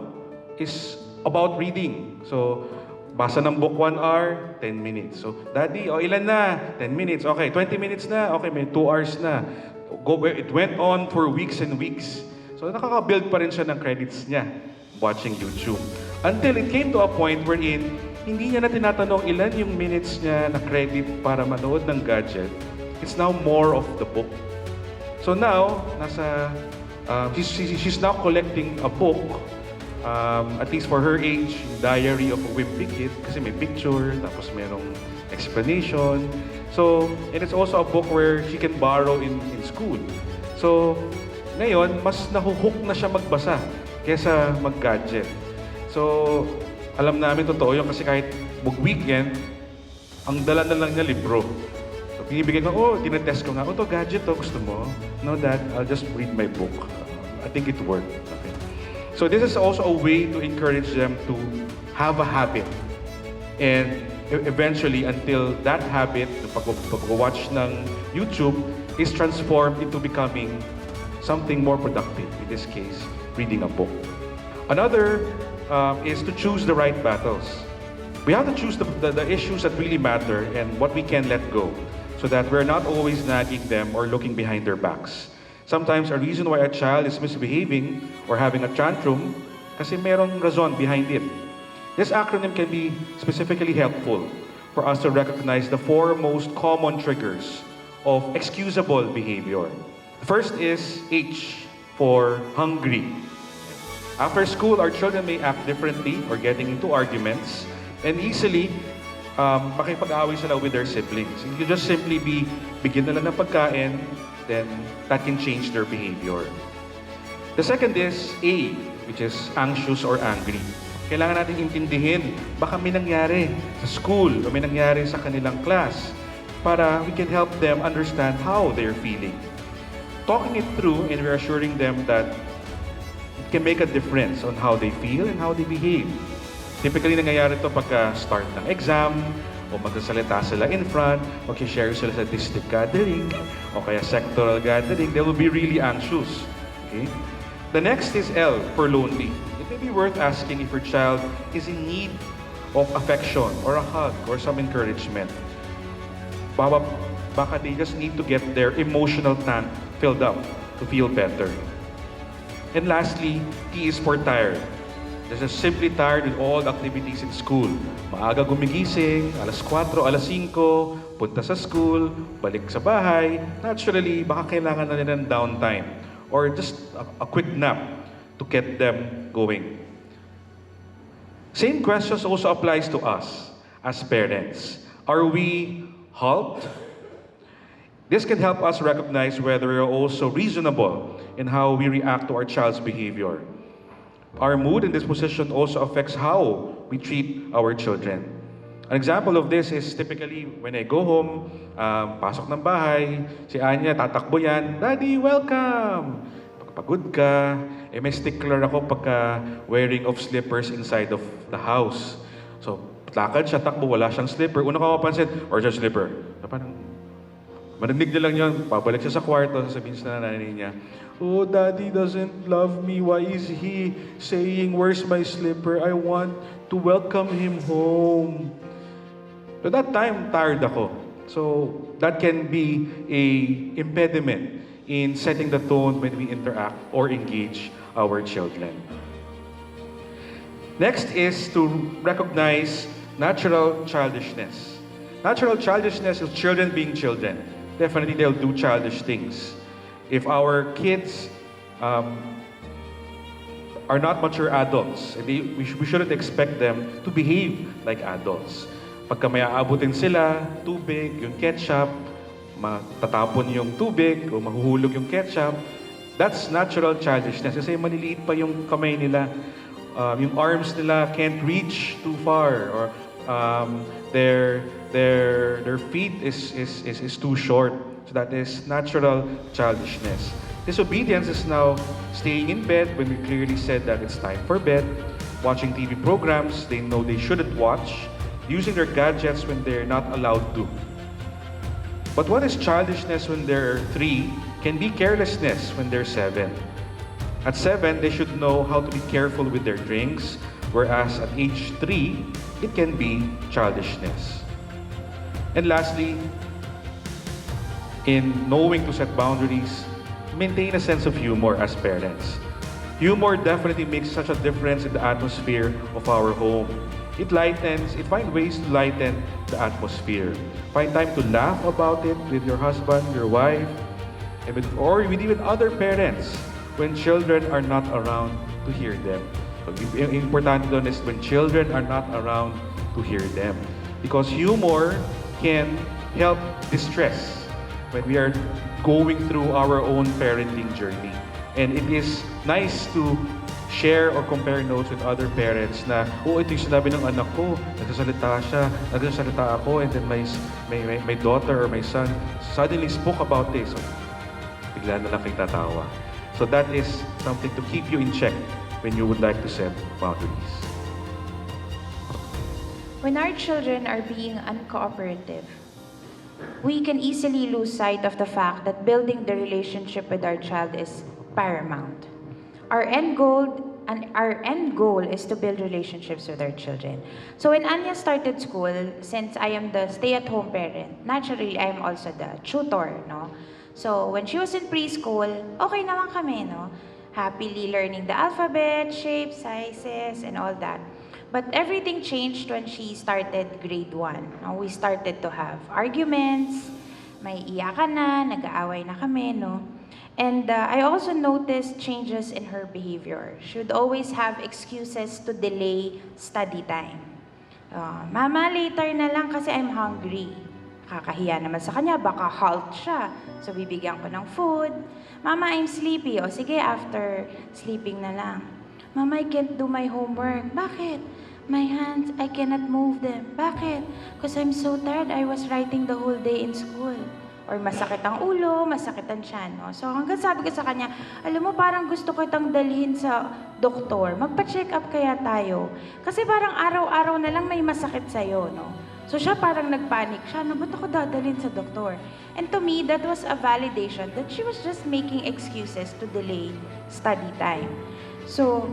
is about reading. So, basa ng book 1 hour, 10 minutes. So, Daddy, ilan na? 10 minutes. Okay, 20 minutes na. Okay, may 2 hours na. It went on for weeks and weeks. So, nakaka-build pa rin siya ng credits niya watching YouTube. Until it came to a point wherein hindi niya na tinatanong ilan yung minutes niya na credit para manood ng gadget. It's now more of the book. So now, she's now collecting a book, at least for her age, Diary of a Wimpy Kid, kasi may picture, tapos merong explanation. So, and it's also a book where she can borrow in school. So, ngayon, mas nahuhook na siya magbasa kesa mag-gadget. So, alam namin totoo yun kasi kahit mag-weekend, ang dala na lang niya libro. So, binibigay ko, tinetest ko nga, to gadget to, gusto mo? No, Dad, I'll just read my book. I think it worked. Okay. So, this is also a way to encourage them to have a habit. And eventually, until that habit, the pag-watch ng YouTube, is transformed into becoming something more productive. In this case, reading a book. Another is to choose the right battles. We have to choose the issues that really matter and what we can let go, so that we're not always nagging them or looking behind their backs. Sometimes a reason why a child is misbehaving or having a tantrum, kasi merong rason behind it. This acronym can be specifically helpful for us to recognize the 4 most common triggers of excusable behavior. First is H for hungry. After school, our children may act differently or getting into arguments and easily makipag-away sila with their siblings. You can just simply bigyan na lang ng pagkain, then that can change their behavior. The second is A, which is anxious or angry. Kailangan natin intindihin, baka may nangyari sa school o may nangyari sa kanilang class para we can help them understand how they're feeling. Talking it through and reassuring them that it can make a difference on how they feel and how they behave. Typically, nangyayari ito pagka start ng exam, o magsasalita sila in front, mag-share sila sa district gathering, o kaya sectoral gathering, they will be really anxious. Okay? The next is L for lonely. It may be worth asking if your child is in need of affection, or a hug, or some encouragement. Baka they just need to get their emotional tank filled up to feel better. And lastly, T is for tired. They're just simply tired with all the activities in school. Maaga gumigising, alas 4, alas 5, punta sa school, balik sa bahay. Naturally, baka kailangan na nila ng downtime or just a quick nap to get them going. Same questions also applies to us as parents. Are we helped? This can help us recognize whether we are also reasonable in how we react to our child's behavior. Our mood and disposition also affects how we treat our children. An example of this is typically when I go home, pasok ng bahay, si Anya, tatakbo yan, Daddy, welcome! Pagpagod ka, may stickler ako pagka wearing of slippers inside of the house. So, lakad siya, takbo, wala siyang slipper. Una ko mapansin, or just slipper. So, parang, marinig niya lang yun, pabalik siya sa kwarto, sasabihin sa nanay niya, oh, Daddy doesn't love me. Why is he saying, where's my slipper? I want to welcome him home. So that time, tired ako. So that can be a impediment in setting the tone when we interact or engage our children. Next is to recognize natural childishness. Natural childishness is children being children. Definitely they'll do childish things. If our kids are not mature adults, we shouldn't expect them to behave like adults. Pagka may aabutin sila, tubig, yung ketchup, matatapon yung tubig o mahuhulog yung ketchup, that's natural childishness. Kasi maliliit pa yung kamay nila. Yung arms nila can't reach too far, or their feet is too short. So that is natural childishness. Disobedience is now staying in bed when we clearly said that it's time for bed, watching TV programs they know they shouldn't watch, using their gadgets when they're not allowed to. But what is childishness when they're 3 can be carelessness when they're 7. At 7, they should know how to be careful with their drinks, whereas at age 3, it can be childishness. And lastly, in knowing to set boundaries, maintain a sense of humor as parents. Humor definitely makes such a difference in the atmosphere of our home. It finds ways to lighten the atmosphere. Find time to laugh about it with your husband, your wife, or with even other parents when children are not around to hear them. Important doon is when children are not around to hear them. Because humor can help distress when we are going through our own parenting journey. And it is nice to share or compare notes with other parents na, ito yung sinabi ng anak ko, nagsasalita siya, nagsasalita ako, and then my daughter or my son suddenly spoke about this. So, bigla na lang kayo tatawa. So that is something to keep you in check when you would like to set boundaries. When our children are being uncooperative, we can easily lose sight of the fact that building the relationship with our child is paramount. Our end goal is to build relationships with our children. So when Anya started school, since I am the stay-at-home parent, naturally I am also the tutor, no? So when she was in preschool, okay naman kami, no? Happily learning the alphabet, shapes, sizes, and all that. But everything changed when she started grade 1. No? We started to have arguments, may iyakan na, nag-aaway na kami, no? And I also noticed changes in her behavior. She would always have excuses to delay study time. Mama, later na lang kasi I'm hungry. Kakahiya naman sa kanya, baka halt siya. So bibigyan ko ng food. Mama, I'm sleepy. O sige, after sleeping na lang. Mama, I can't do my homework. Bakit? My hands, I cannot move them. Bakit? Because I'm so tired. I was writing the whole day in school. Or masakit ang ulo, masakit ang tiyan. No? So hanggang sabi ko sa kanya, alam mo, parang gusto ko itang dalhin sa doktor. Magpa-check up kaya tayo. Kasi parang araw-araw na lang may masakit sa'yo. No? So siya parang nagpanic siya. No, ba't ako dadalhin sa doktor? And to me, that was a validation that she was just making excuses to delay study time. So,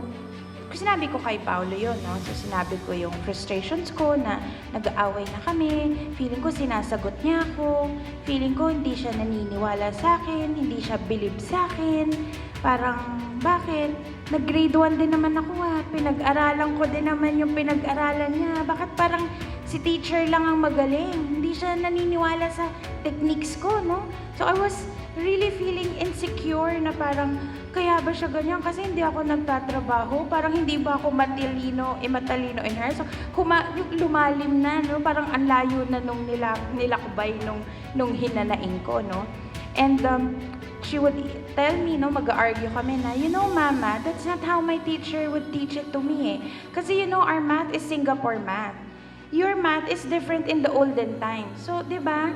sinabi ko kay Paolo yun, no? So, sinabi ko yung frustrations ko na nag-aaway na kami, feeling ko sinasagot niya ako, feeling ko hindi siya naniniwala sa akin, hindi siya believe sa akin, parang, bakit? Nag-grade 1 din naman ako pinag-aralan ko din naman yung pinag-aralan niya, bakit parang si teacher lang ang magaling, hindi siya naniniwala sa techniques ko, no? So, I was really feeling insecure na parang, kaya ba siya ganyan? Kasi hindi ako nagtatrabaho. Parang hindi ba ako matalino in her? So, lumalim na, no? Parang ang layo na nung nilakbay nung hinanain ko, no? And she would tell me, no, mag-argue kami na, you know, Mama, that's not how my teacher would teach it to me, eh. Kasi, you know, our math is Singapore math. Your math is different in the olden times. So, di ba?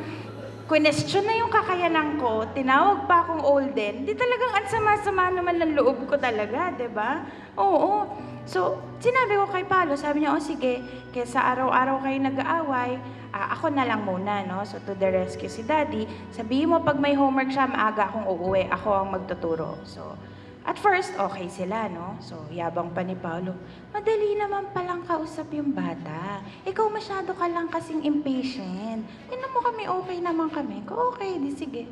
Question na yung kakayanan ko, tinawag pa akong olden, di talagang ang sama-sama naman ng loob ko talaga, di ba? Oo. So, sinabi ko kay Paolo, sabi niya, sige, kaysa araw-araw kayo nag-aaway, ako na lang muna, no? So, to the rescue si Daddy, sabihin mo pag may homework siya, maaga akong uuwi, ako ang magtuturo. So, at first, okay sila, no? So, yabang pa ni Paolo, madali naman palang kausap yung bata. Ikaw masyado ka lang kasing impatient. Tingnan mo kami, okay naman kami. Okay, di sige.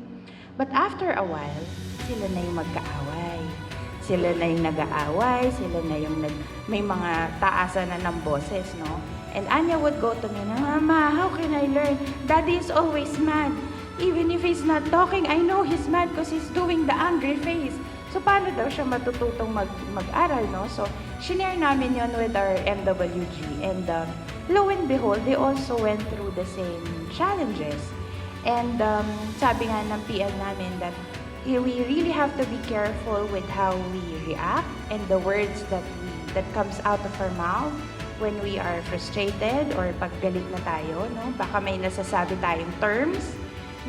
But after a while, sila na yung magkaaway. Sila na yung nag-aaway, sila na yung may mga taasan na ng boses, no? And Anya would go to me, Mama, how can I learn? Daddy is always mad. Even if he's not talking, I know he's mad because he's doing the angry face. So, paano daw siya matututong mag-aral, no? So, shinare namin yon with our MWG. And lo and behold, they also went through the same challenges. And sabi nga ng PL namin that we really have to be careful with how we react and the words that comes out of our mouth when we are frustrated or pag galit na tayo, no? Baka may nasasabi tayong terms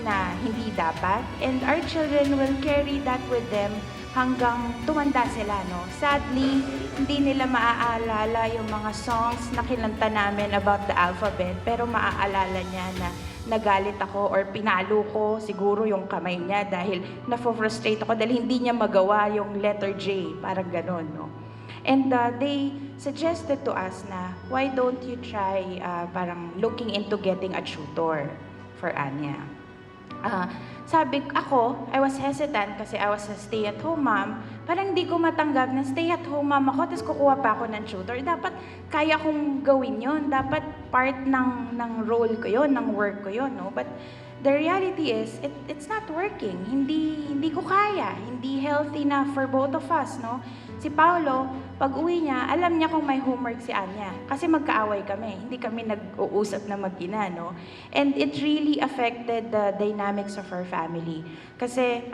na hindi dapat. And our children will carry that with them hanggang tumanda sila, no? Sadly, hindi nila maaalala yung mga songs na kinanta namin about the alphabet, pero maaalala niya na nagalit ako or pinalo ko siguro yung kamay niya dahil na-frustrate ako dahil hindi niya magawa yung letter J, parang ganon, no? And they suggested to us na, why don't you try parang looking into getting a tutor for Anya? Sabi ako, I was hesitant kasi I was a stay-at-home mom. Parang hindi ko matanggap na stay-at-home mom ako, tapos kukuha pa ako ng tutor. Dapat kaya kong gawin yon. Dapat part ng role ko yon, ng work ko yon, no? But the reality is, it's not working. Hindi ko kaya. Hindi healthy na for both of us, no? Si Paolo, pag uwi niya, alam niya kung may homework si Anya. Kasi magkaaway kami. Hindi kami nag-uusap na mag-ina, no? And it really affected the dynamics of our family. Kasi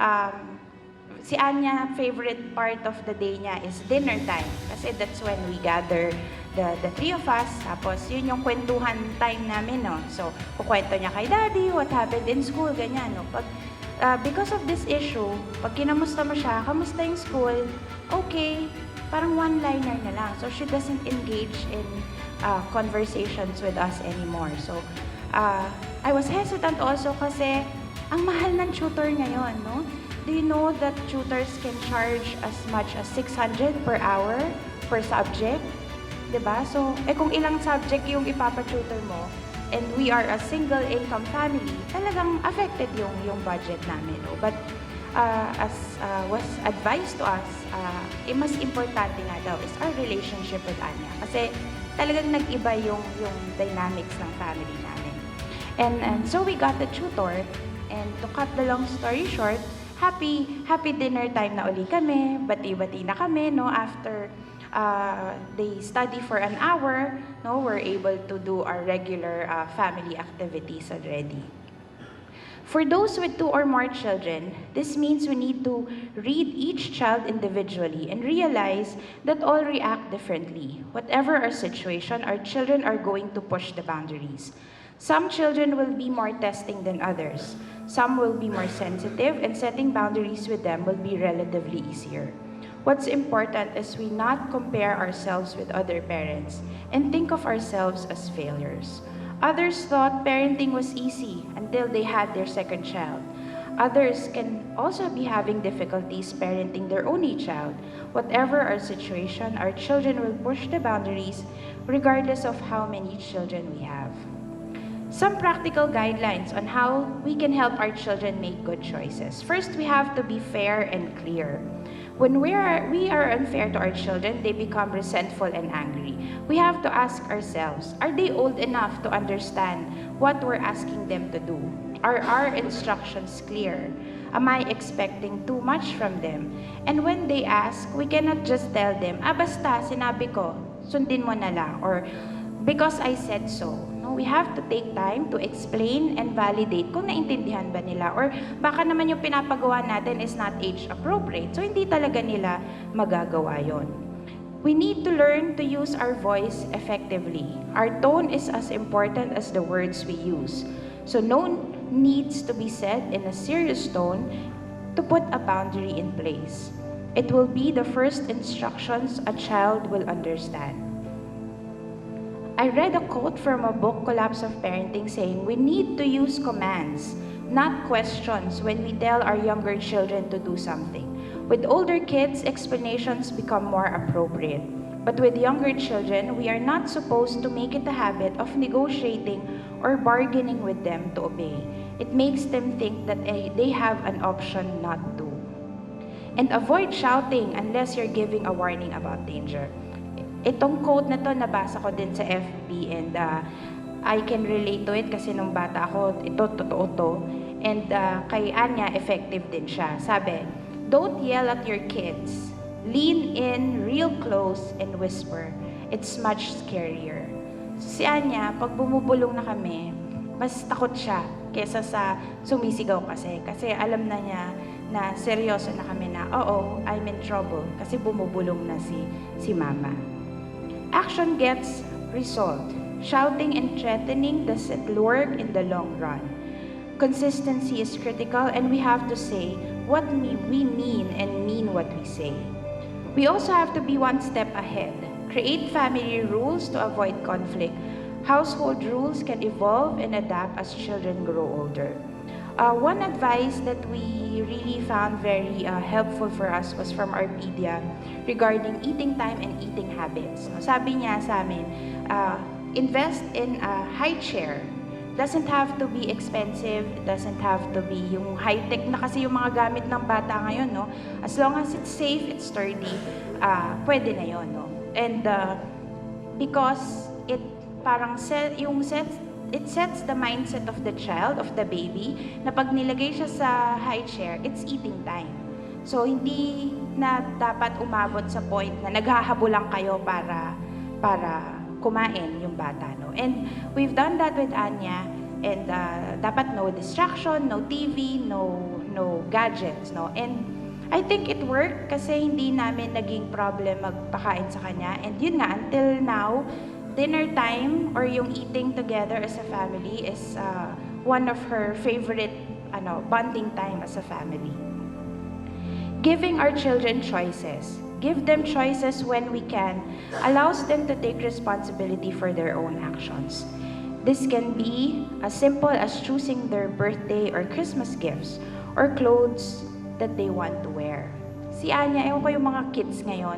si Anya, favorite part of the day niya is dinner time. Kasi that's when we gather the three of us. Tapos yun yung kwentuhan time namin, no? So, kukwento niya kay Daddy, what happened in school, ganyan, no? Because of this issue, pag kinamusta mo siya, kamusta yung school? Okay, parang one-liner na lang. So, she doesn't engage in conversations with us anymore. So, I was hesitant also kasi ang mahal ng tutor ngayon, no? Do you know that tutors can charge as much as 600 per hour per subject? 'Di ba? So, kung ilang subject yung ipapa-tutor mo, and we are a single income family, talagang affected yung budget namin. No? But as was advised to us, mas importante nga daw is our relationship with Anya. Kasi talagang nag-iba yung dynamics ng family namin. And so we got the tutor, and to cut the long story short, happy dinner time na uli kami, bati-bati na kami, no, after they study for an hour, no, we're able to do our regular family activities already. For those with 2 or more children, this means we need to read each child individually and realize that all react differently. Whatever our situation, our children are going to push the boundaries. Some children will be more testing than others. Some will be more sensitive, and setting boundaries with them will be relatively easier. What's important is we not compare ourselves with other parents and think of ourselves as failures. Others thought parenting was easy until they had their second child. Others can also be having difficulties parenting their only child. Whatever our situation, our children will push the boundaries regardless of how many children we have. Some practical guidelines on how we can help our children make good choices. First, we have to be fair and clear. When we are unfair to our children, they become resentful and angry. We have to ask ourselves, are they old enough to understand what we're asking them to do? Are our instructions clear? Am I expecting too much from them? And when they ask, we cannot just tell them, basta, sinabi ko, sundin mo na lang, or because I said so. No, we have to take time to explain and validate kung naintindihan ba nila, or baka naman yung pinapagawa natin is not age appropriate. So hindi talaga nila magagawa yon. We need to learn to use our voice effectively. Our tone is as important as the words we use. So no needs to be said in a serious tone to put a boundary in place. It will be the first instructions a child will understand. I read a quote from a book, Collapse of Parenting, saying, we need to use commands, not questions, when we tell our younger children to do something. With older kids, explanations become more appropriate. But with younger children, we are not supposed to make it a habit of negotiating or bargaining with them to obey. It makes them think that they have an option not to. And avoid shouting unless you're giving a warning about danger. Itong quote na to, nabasa ko din sa FB, and I can relate to it kasi nung bata ako, ito, totoo to. And kay Anya, effective din siya. Sabi, don't yell at your kids. Lean in real close and whisper. It's much scarier. Si Anya, pag bumubulong na kami, mas takot siya kesa sa sumisigaw kasi. Kasi alam na niya na seryoso na kami na, oo, I'm in trouble kasi bumubulong na si mama. Action gets result. Shouting and threatening doesn't work in the long run. Consistency is critical, and we have to say what we mean and mean what we say. We also have to be one step ahead. Create family rules to avoid conflict. Household rules can evolve and adapt as children grow older. One advice that we really found very helpful for us was from our pedia regarding eating time and eating habits. Sabi niya sa amin, invest in a high chair. Doesn't have to be expensive, it doesn't have to be yung high-tech na kasi yung mga gamit ng bata ngayon, no? As long as it's safe, it's sturdy, pwede na yun, no? And because it parang it sets the mindset of the child, of the baby, na pag nilagay siya sa high chair, it's eating time. So, hindi na dapat umabot sa point na naghahabulan kayo para kumain yung bata, no? And we've done that with Anya, and dapat no distraction, no TV, no gadgets, no? And I think it worked kasi hindi namin naging problem magpakain sa kanya. And yun nga, until now, dinner time or yung eating together as a family is one of her favorite bonding time as a family. Giving our children choices. Give them choices when we can, allows them to take responsibility for their own actions. This can be as simple as choosing their birthday or Christmas gifts or clothes that they want to wear. Si Anya, ewan ko yung mga kids ngayon,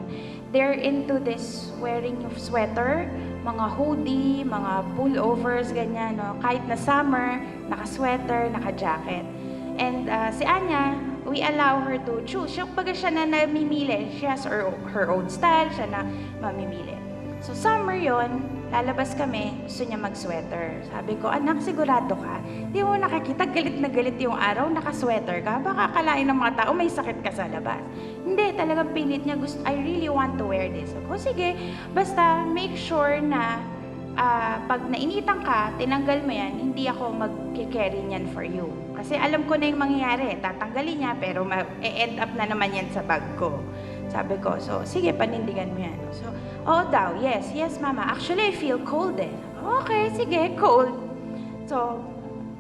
they're into this wearing of sweater, mga hoodie, mga pullovers, ganyan, no? Kahit na summer, naka-sweater, naka-jacket. And si Anya, we allow her to choose. Yung baga siya na namimili, she has her own style, siya na mamimili. So summer yon, lalabas kami, gusto niya mag-sweater. Sabi ko, anak, sigurado ka? Di mo nakikita, galit na galit yung araw, naka-sweater ka? Baka akalain ng mga tao, may sakit ka sa labas. Hindi, talagang pilit niya, I really want to wear this. So, sige, basta make sure na pag nainitan ka, tinanggal mo yan, hindi ako mag-carry niyan for you. Kasi alam ko na yung mangyayari, tatanggalin niya, pero end up na naman yan sa bag ko. Sabi ko, so sige, panindigan mo yan. So, oo daw, yes mama, actually I feel cold eh. Okay, sige, cold. So,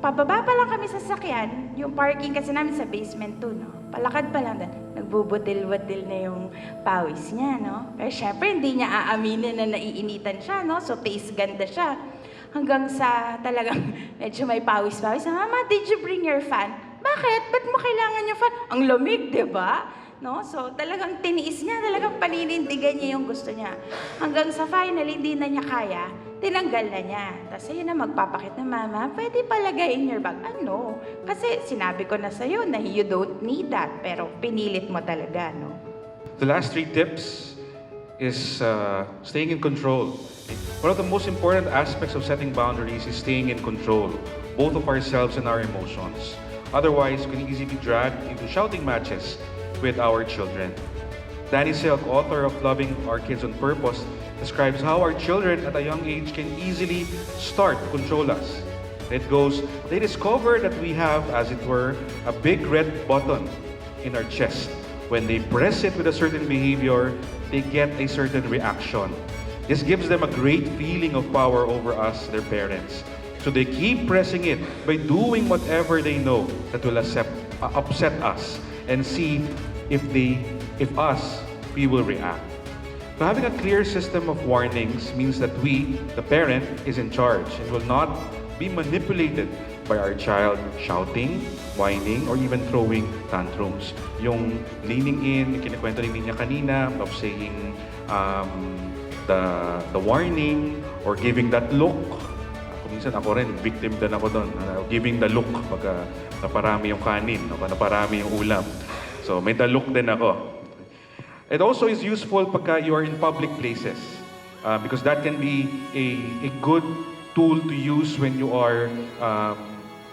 pababa pa lang kami sa sasakyan, yung parking kasi namin sa basement 2, no? Palakad pa lang, nagbubutil-butil na yung pawis niya, no? Pero syempre, hindi niya aaminin na naiinitan siya, no? So, taste ganda siya. Hanggang sa talagang medyo may pawis-pawis. Mama, did you bring your fan? Bakit? Ba't mo kailangan yung fan? Ang lamig, di ba? No? So, talagang tiniis niya, talagang paninindigan niya yung gusto niya. Hanggang sa finally, hindi na niya kaya, tinanggal na niya. Tapos ayun na magpapakit na, Mama, pwede palagay in your bag. Ano? Kasi sinabi ko na sa'yo na you don't need that, pero pinilit mo talaga, no? The last 3 tips is staying in control. One of the most important aspects of setting boundaries is staying in control, both of ourselves and our emotions. Otherwise, we can easily be dragged into shouting matches with our children. Danny Silk, author of Loving Our Kids on Purpose, describes how our children at a young age can easily start to control us. It goes, they discover that we have, as it were, a big red button in our chest. When they press it with a certain behavior, they get a certain reaction. This gives them a great feeling of power over us, their parents. So they keep pressing it by doing whatever they know that will upset us and see if we will react. So having a clear system of warnings means that we, the parent, is in charge and will not be manipulated by our child shouting, whining, or even throwing tantrums. Yung leaning in, yung kinikwento ni Ninya kanina, of saying the warning or giving that look. Minsan ako rin, victim din ako doon. Giving the look pagka naparami yung kanin, naparami yung ulam. So may the look din ako. It also is useful pagka you are in public places because that can be a good tool to use when you are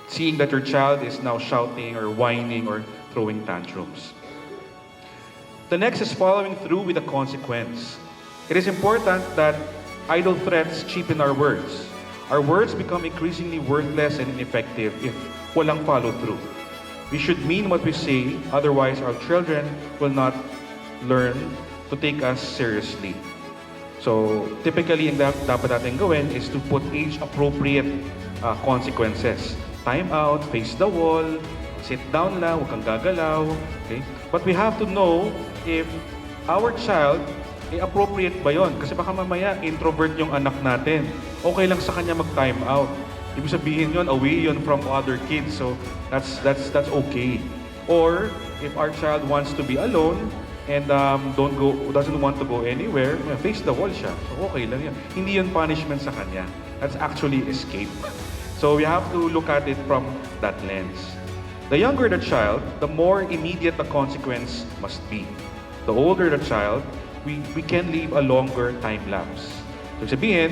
seeing that your child is now shouting or whining or throwing tantrums. The next is following through with a consequence. It is important that idle threats cheapen our words. Our words become increasingly worthless and ineffective if walang follow through. We should mean what we say, otherwise our children will not learn to take us seriously. So, typically, ang dapat natin gawin is to put age-appropriate consequences. Time out, face the wall, sit down lang, huwag kang gagalaw. Okay? But we have to know if our child appropriate ba yon? Kasi baka mamaya introvert yung anak natin. Okay lang sa kanya mag-time out. Ibig sabihin yon, away yon from other kids. So that's okay. Or if our child wants to be alone and doesn't want to go anywhere, face the wall siya. So okay lang yan. Hindi yon punishment sa kanya. That's actually escape. So we have to look at it from that lens. The younger the child, the more immediate the consequence must be. The older the child, we can leave a longer time lapse. So sabihin,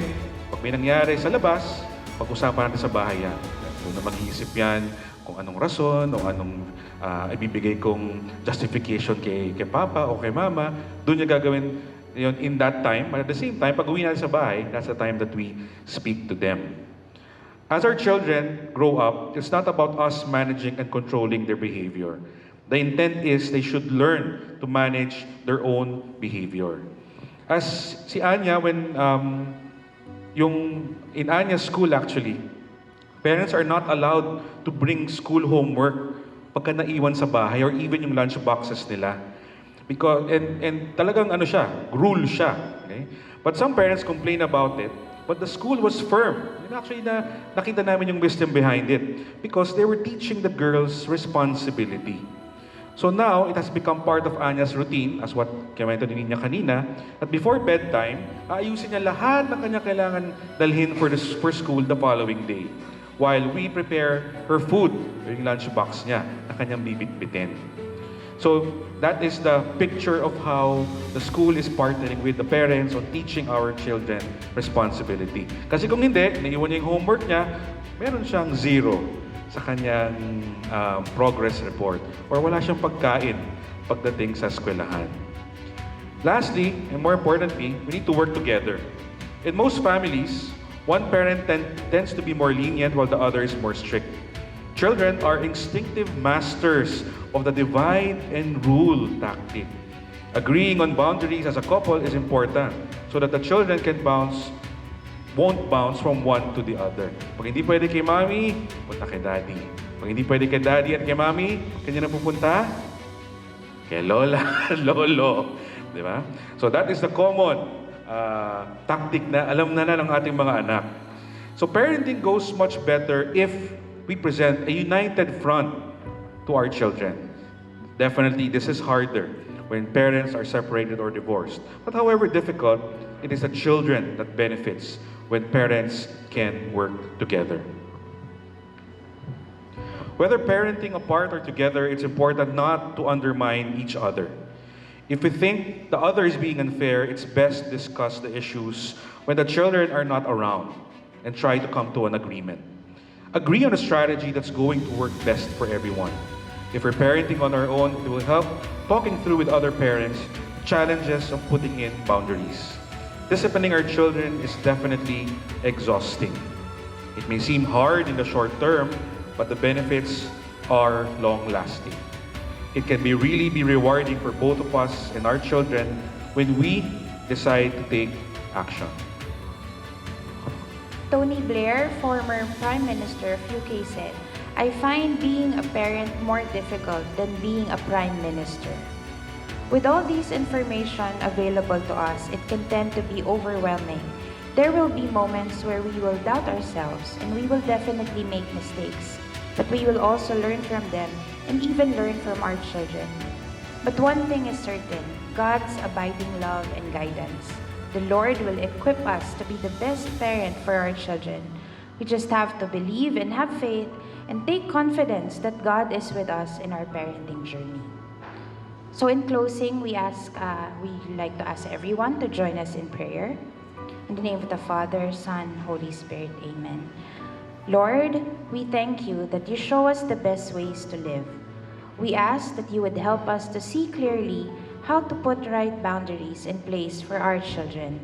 pag may nangyari sa labas, pag-usapan natin sa bahay yan. Doon na mag-iisip yan kung anong rason o anong ibibigay kong justification kay Papa o kay Mama. Doon niya gagawin yun in that time. But at the same time, pag uwi natin sa bahay, that's the time that we speak to them. As our children grow up, it's not about us managing and controlling their behavior. The intent is they should learn to manage their own behavior. As si Anya, when in Anya's school actually, parents are not allowed to bring school homework pagka naiwan sa bahay or even yung lunch boxes nila. Because and talagang ano siya, rule siya. Okay? But some parents complain about it, but the school was firm. And actually nakita namin yung wisdom behind it because they were teaching the girls responsibility. So now, it has become part of Anya's routine, as what kinwento ni Ninya kanina, that before bedtime, aayusin niya lahat ng kanya kailangan dalhin for school the following day. While we prepare her food, yung lunch box niya, na kanyang bibitbitin. So, that is the picture of how the school is partnering with the parents on teaching our children responsibility. Kasi kung hindi, naiwan niya yung homework niya, meron siyang 0 sa kanyang progress report or wala siyang pagkain pagdating sa eskwelahan. Lastly, and more importantly, we need to work together. In most families, one parent tends to be more lenient while the other is more strict. Children are instinctive masters of the divide and rule tactic. Agreeing on boundaries as a couple is important so that the children won't bounce from one to the other. Pag hindi pwede kay mami, punta kay daddy. Pag hindi pwede kay daddy at kay mami, kanya na pupunta? Kay lola, lolo. Di ba? So that is the common tactic na alam na ng ating mga anak. So parenting goes much better if we present a united front to our children. Definitely, this is harder when parents are separated or divorced. But however difficult, it is the children that benefits when parents can work together. Whether parenting apart or together, it's important not to undermine each other. If we think the other is being unfair, it's best to discuss the issues when the children are not around and try to come to an agreement. Agree on a strategy that's going to work best for everyone. If we're parenting on our own, it will help talking through with other parents challenges of putting in boundaries. Disciplining our children is definitely exhausting. It may seem hard in the short term, but the benefits are long-lasting. It can really be rewarding for both of us and our children when we decide to take action. Tony Blair, former Prime Minister of UK, said, "I find being a parent more difficult than being a Prime Minister." With all this information available to us, it can tend to be overwhelming. There will be moments where we will doubt ourselves and we will definitely make mistakes, but we will also learn from them and even learn from our children. But one thing is certain, God's abiding love and guidance. The Lord will equip us to be the best parent for our children. We just have to believe and have faith and take confidence that God is with us in our parenting journey. So in closing, we like to ask everyone to join us in prayer. In the name of the Father, Son, Holy Spirit, Amen. Lord, we thank you that you show us the best ways to live. We ask that you would help us to see clearly how to put right boundaries in place for our children.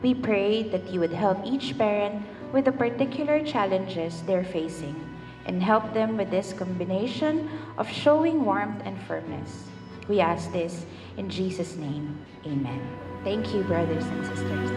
We pray that you would help each parent with the particular challenges they're facing and help them with this combination of showing warmth and firmness. We ask this in Jesus' name. Amen. Thank you, brothers and sisters.